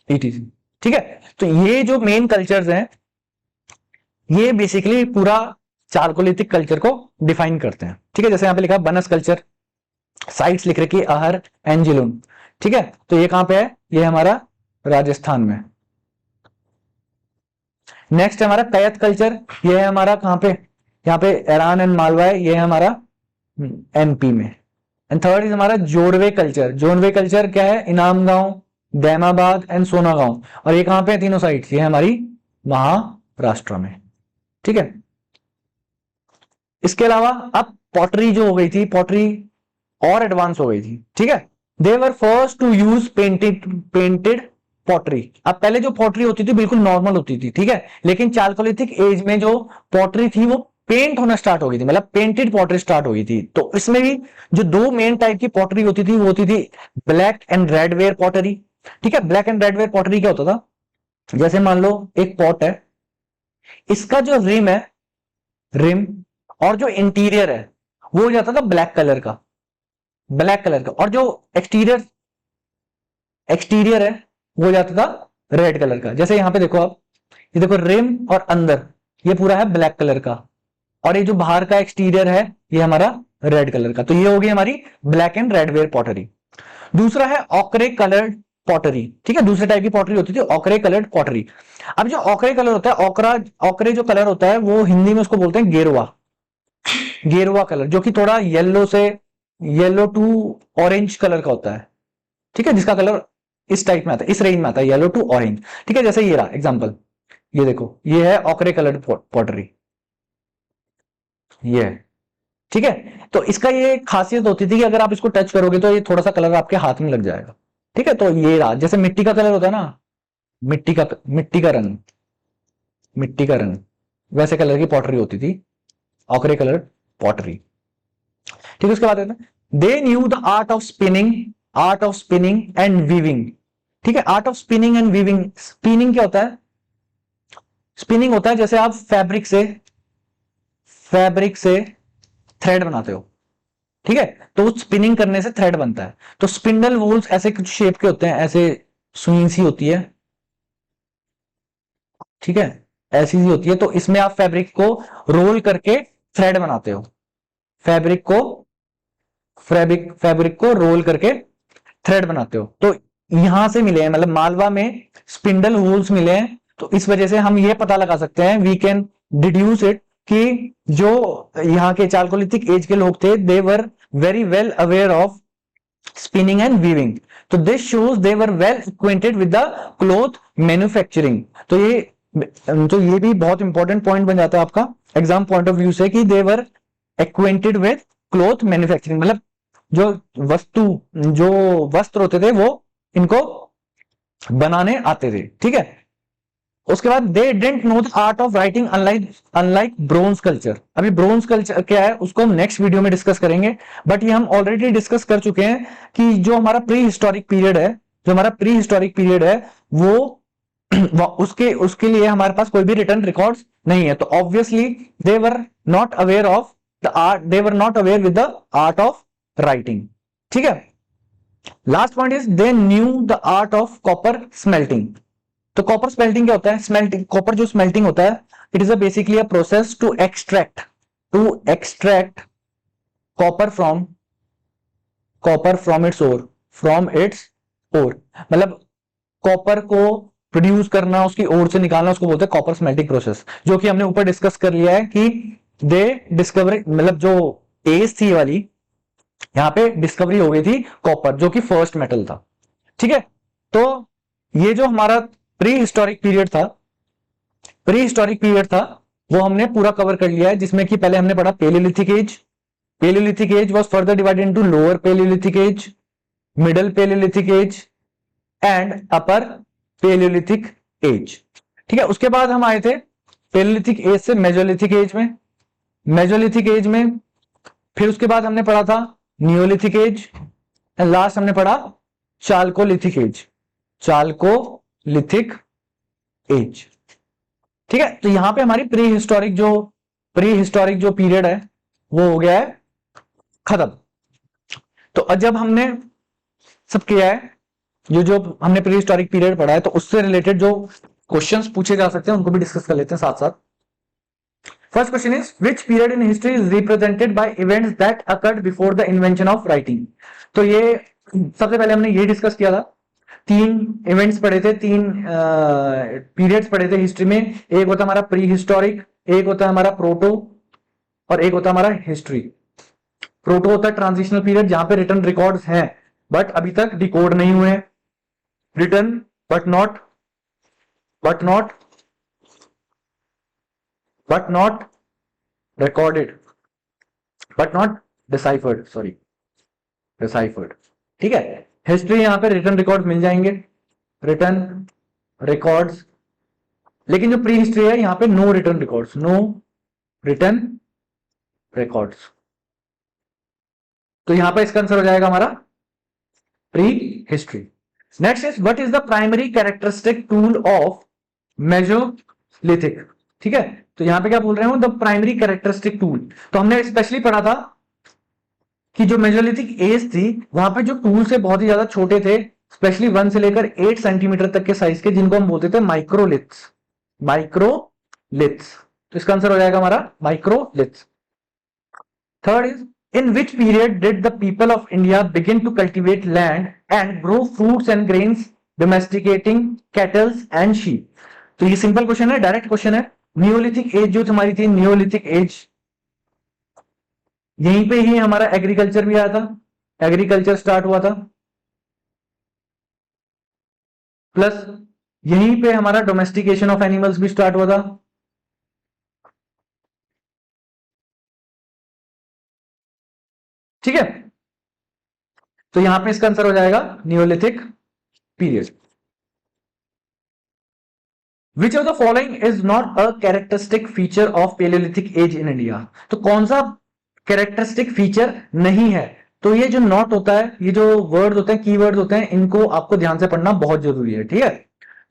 ईटीसी। ठीक है, तो ये जो मेन कल्चर्स हैं ये बेसिकली पूरा चारकोलिथिक कल्चर को डिफाइन करते हैं। ठीक है, जैसे यहां पे लिखा बनस कल्चर, साइट्स लिख रखी है अहर एंड जिलुन। ठीक है, तो ये कहां पे है, ये हमारा राजस्थान में। नेक्स्ट है हमारा कयथ कल्चर, ये है हमारा कहां पे, यहाँ पे ईरान एंड मालवा है, ये है हमारा एमपी में। एंड थर्ड इज हमारा जोरवे कल्चर। जोरवे कल्चर क्या है, इनाम गांव, दैमाबाद एंड सोना गांव, और ये कहां पे है, तीनों साइट्स, ये है हमारी महाराष्ट्र में। ठीक है, इसके अलावा अब पॉटरी जो हो गई थी, पॉटरी और एडवांस हो गई थी। ठीक है, they were first to use painted pottery. अब पहले जो पॉटरी होती थी बिल्कुल नॉर्मल होती थी, ठीक है, लेकिन चालकोलिथिक एज में जो पॉटरी थी वो पेंट होना स्टार्ट हो गई थी, मतलब पेंटेड पॉटरी स्टार्ट हो गई थी। तो इसमें भी जो 2 मेन टाइप की पॉटरी होती थी वो होती थी black and red ware pottery. ठीक है, black and red ware pottery क्या होता था, जैसे मान लो एक पॉट है, इसका जो रिम और जो इंटीरियर है वो हो जाता था ब्लैक कलर का, और जो एक्सटीरियर है वो हो जाता था रेड कलर का। जैसे यहां पे देखो आप, ये देखो रिम और अंदर ये पूरा है ब्लैक कलर का, और ये जो बाहर का एक्सटीरियर है ये हमारा रेड कलर का। तो ये हो गई हमारी black and red ware pottery. दूसरा है ऑकरे कलर्ड पॉटरी। ठीक है, दूसरे टाइप की पॉटरी होती थी ऑकरे कलर्ड पॉटरी। अब जो ऑकरे कलर होता है, ऑकरे जो कलर होता है वो हिंदी में उसको बोलते हैं गेरुआ कलर, जो कि थोड़ा येलो टू ऑरेंज कलर का होता है। ठीक है, जिसका कलर इस टाइप में आता है, इस रेंज में आता है, येलो टू ऑरेंज। ठीक है, जैसे ये रहा एग्जांपल, ये देखो ये है ऑकरे कलर्ड पॉटरी, ये है। ठीक है, तो इसका ये खासियत होती थी कि अगर आप इसको टच करोगे तो ये थोड़ा सा कलर आपके हाथ में लग जाएगा। ठीक है, तो ये रहा, जैसे मिट्टी का कलर होता है ना, मिट्टी का रंग वैसे कलर की पॉटरी होती थी, ऑकरे कलर पॉटरी। ठीक है, उसके बाद दे knew the art of spinning and weaving. ठीक है, art of spinning and weaving. Spinning क्या होता है, स्पिनिंग होता है जैसे आप फैब्रिक से थ्रेड बनाते हो, ठीक है, तो स्पिनिंग करने से थ्रेड बनता है। तो स्पिंडल वूल्स ऐसे कुछ शेप के होते हैं, ऐसे सुई सी होती है, ठीक है, ऐसी सी होती है। तो इसमें आप फैब्रिक को रोल करके थ्रेड बनाते हो, फैब्रिक को फैब्रिक को रोल करके थ्रेड बनाते हो। तो यहां से मिले हैं, मतलब मालवा में स्पिंडल वूल्स मिले हैं, तो इस वजह से हम ये पता लगा सकते हैं, वी कैन डिड्यूस इट, कि जो यहाँ के चालकोलिथिक एज के लोग थे, they were very well aware of spinning and weaving. तो this shows they were well acquainted with the cloth manufacturing. तो ये भी बहुत इंपॉर्टेंट पॉइंट बन जाता है आपका एग्जाम पॉइंट ऑफ व्यू से, कि दे वर एक्वेंटेड विद क्लॉथ मैन्युफैक्चरिंग, मतलब जो जो वस्त्र होते थे वो इनको बनाने आते थे, ठीक है। उसके बाद they didn't know the art of writing unlike bronze culture. अभी ब्रोंज कल्चर क्या है उसको हम नेक्स्ट वीडियो में डिस्कस करेंगे, बट ये हम ऑलरेडी डिस्कस कर चुके हैं कि जो हमारा प्री हिस्टोरिक पीरियड है वो उसके लिए हमारे पास कोई भी रिटर्न रिकॉर्ड्स नहीं है। तो obviously they were not aware of the art, they were not aware with the art of writing, ठीक है। Last point is they knew the art of copper smelting. तो कॉपर स्मेल्टिंग क्या होता है? Smelting, copper जो smelting होता है, it is basically a process to extract copper from its ore, मतलब कॉपर को प्रोड्यूस करना, उसकी ओर से निकालना, उसको बोलते हैं कॉपर स्मेल्टिंग प्रोसेस, जो कि हमने ऊपर डिस्कस कर लिया है कि दे डिस्कवरी, मतलब जो एज थी वाली, यहां पे डिस्कवरी हो गई थी कॉपर, जो कि फर्स्ट मेटल था, ठीक है। तो ये जो हमारा प्री हिस्टोरिक पीरियड था वो हमने पूरा कवर कर लिया है, जिसमें कि पहले हमने पढ़ा palaeolithic age was further divided into lower palaeolithic age, middle palaeolithic age and upper palaeolithic age, ठीक है। उसके बाद हम आए थे पेलियोलिथिक एज से मेजोलिथिक एज में, फिर उसके बाद हमने पढ़ा था नियोलिथिक एज, एंड लास्ट हमने पढ़ा चाल्कोलिथिक एज, ठीक है। तो यहां पे हमारी प्री हिस्टोरिक जो पीरियड है वो हो गया है खत्म। तो जब हमने सब किया है, जो हमने प्री हिस्टोरिक पीरियड पढ़ा है, तो उससे रिलेटेड जो क्वेश्चंस पूछे जा सकते हैं उनको भी डिस्कस कर लेते हैं साथ साथ। First question is which period in history is represented by events that occurred before the invention of writing. तो ये सबसे पहले हमने ये डिस्कस किया था, 3 इवेंट्स पढ़े थे, 3 पीरियड्स पढ़े थे हिस्ट्री में। एक होता हमारा प्री हिस्टोरिक, एक होता है हमारा प्रोटो, और एक होता है हमारा हिस्ट्री। प्रोटो होता है ट्रांजिशनल पीरियड, जहां पे रिटर्न रिकॉर्ड्स हैं बट अभी तक डिकोड नहीं हुए, written but not recorded but not deciphered, ठीक है। हिस्ट्री यहां पे रिटर्न रिकॉर्ड मिल जाएंगे, रिटर्न रिकॉर्ड्स, लेकिन जो प्री हिस्ट्री है यहां पे नो रिटर्न रिकॉर्ड्स। तो यहां पे इसका आंसर हो जाएगा हमारा pre history. Next is what is the primary characteristic tool of Mesolithic, ठीक है। तो यहां पे क्या बोल रहे हो, द प्राइमरी कैरेक्टरिस्टिक टूल। तो हमने स्पेशली पढ़ा था कि जो मेसोलिथिक एज थी वहां पे जो टूल्स है बहुत ही ज्यादा छोटे थे, स्पेशली 1 से लेकर 8 सेंटीमीटर तक के साइज के, जिनको हम बोलते थे माइक्रोलिथ्स। तो इसका आंसर हो जाएगा हमारा microliths. Third is in which period did the people of India begin to cultivate land and grow fruits and grains, domesticating cattle and sheep? तो ये सिंपल क्वेश्चन है, डायरेक्ट क्वेश्चन है। नियोलिथिक एज जो हमारी थी, नियोलिथिक एज, यहीं पे ही हमारा एग्रीकल्चर भी आया था, एग्रीकल्चर स्टार्ट हुआ था, प्लस यहीं पे हमारा डोमेस्टिकेशन ऑफ एनिमल्स भी स्टार्ट हुआ था। ठीक है, तो यहां पे इसका आंसर हो जाएगा neolithic period. Which of the following is not a characteristic feature of palaeolithic age in India? तो कौन सा कैरेक्टरिस्टिक फीचर नहीं है? तो ये जो नॉट होता है, ये जो वर्ड होते हैं, कीवर्ड होते हैं, इनको आपको ध्यान से पढ़ना बहुत जरूरी है, ठीक है।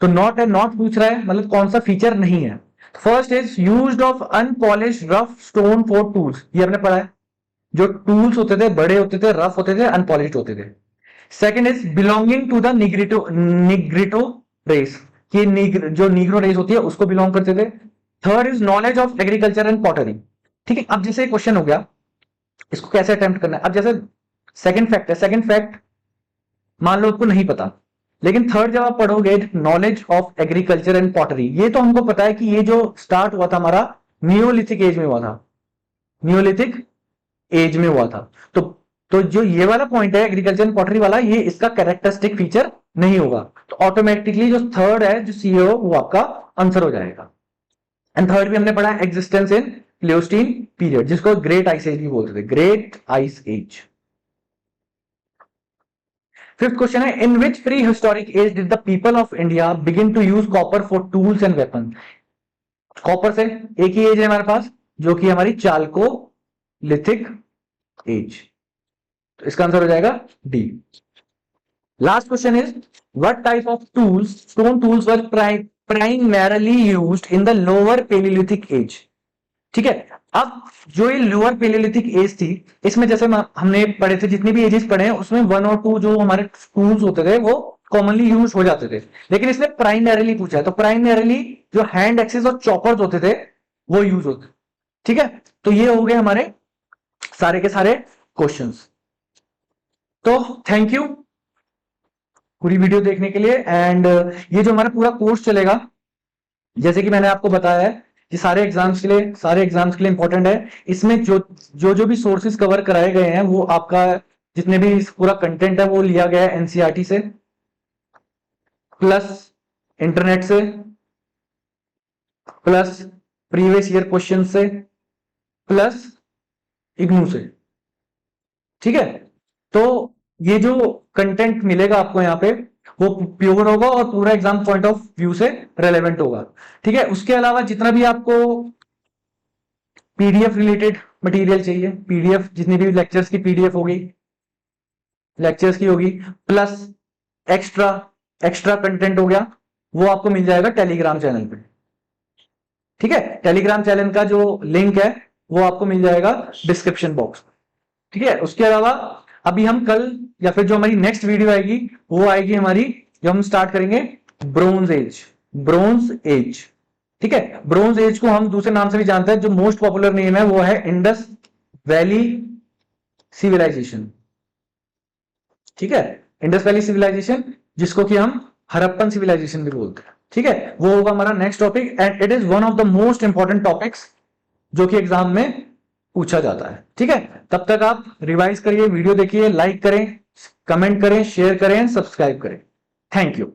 तो नॉट है, नॉट पूछ रहा है, मतलब कौन सा फीचर नहीं है। First is used of unpolished rough stone for tools, ये हमने पढ़ा है। जो टूल्स होते थे बड़े होते थे, रफ होते थे, अनपॉलिश्ड होते थे। Second is belonging to the Negrito race, ये जो नीग्रो रेस होती है उसको बिलोंग करते थे। Third is knowledge of agriculture and pottery. ठीक है, अब जैसे क्वेश्चन हो गया, इसको कैसे अटेम्प्ट करना है। अब जैसे सेकंड फैक्ट है, सेकंड फैक्ट मान लो आपको नहीं पता, लेकिन थर्ड जब आप पढ़ोगे knowledge of agriculture and pottery, ये तो हमको पता है कि ये जो स्टार्ट हुआ था हमारा नियोलिथिक एज में हुआ था, नियोलिथिक एज में हुआ था। तो जो ये वाला पॉइंट है एग्रीकल्चर एंड पॉटरी वाला, ये इसका कैरेक्टरिस्टिक फीचर नहीं होगा, तो ऑटोमेटिकली जो थर्ड है जो सी वो आपका आंसर हो जाएगा। एंड थर्ड भी हमने पढ़ा एग्जिस्टेंस इन प्लेस्टीन पीरियड, जिसको ग्रेट आइस एज भी बोलते थे, great ice age. Fifth question है, in which pre historic age did the people of India begin to use copper for tools and weapon. Copper से एक ही as है हमारे पास, जो कि हमारी चाल्कोलिथिक एज, तो इसका आंसर हो जाएगा D. Last question is, what type of tools, stone tools were primarily used in the lower palaeolithic age. ठीक है, अब जो ये लोअर पेलियोलिथिक एज थी, इसमें जैसे हमने पढ़े थे, जितने भी एजेस पढ़े हैं उसमें 1 और 2 जो हमारे टूल्स होते थे वो कॉमनली यूज हो जाते थे, लेकिन इसने प्राइमरली पूछा है, तो प्राइमरली जो हैंड एक्सेस और चॉपर्स होते थे वो यूज होते। ठीक है, तो ये हो गए हमारे सारे के सारे क्वेश्चंस। तो थैंक यू पूरी वीडियो देखने के लिए। एंड ये जो हमारा पूरा कोर्स चलेगा, जैसे कि मैंने आपको बताया है, ये सारे एग्जाम्स के लिए इंपॉर्टेंट है। इसमें जो भी सोर्सेज कवर कराए गए हैं वो आपका, जितने भी पूरा कंटेंट है वो लिया गया है एनसीईआरटी से, प्लस इंटरनेट से, प्लस प्रीवियस ईयर क्वेश्चन से, प्लस इग्नू से। ठीक है, तो ये जो कंटेंट मिलेगा आपको यहाँ पे वो प्योर होगा और पूरा एग्जाम पॉइंट ऑफ व्यू से रेलेवेंट होगा। ठीक है, उसके अलावा जितना भी आपको पीडीएफ रिलेटेड मटेरियल चाहिए, पीडीएफ जितनी भी लेक्चर्स की पीडीएफ होगी, लेक्चर्स की होगी, प्लस एक्स्ट्रा एक्स्ट्रा कंटेंट हो गया, वो आपको मिल जाएगा टेलीग्राम चैनल पे। ठीक है, टेलीग्राम चैनल का जो लिंक है वो आपको मिल जाएगा डिस्क्रिप्शन बॉक्स। ठीक है, उसके अलावा अभी हम कल या फिर जो हमारी नेक्स्ट वीडियो आएगी वो आएगी हमारी, जो हम स्टार्ट करेंगे ब्रोंज एज, ब्रोंज एज। ठीक है, ब्रोंज एज को हम दूसरे नाम से भी जानते हैं, जो मोस्ट पॉपुलर नेम है वो है इंडस वैली सिविलाइजेशन। ठीक है, इंडस वैली सिविलाइजेशन, जिसको कि हम हड़प्पन सिविलाइजेशन भी बोलते हैं। ठीक है, वो होगा हमारा next topic and it is one of the most important topics जो कि एग्जाम में पूछा जाता है। ठीक है, तब तक आप रिवाइज करिए, वीडियो देखिए, लाइक करें, कमेंट करें, शेयर करें, सब्सक्राइब करें। Thank you.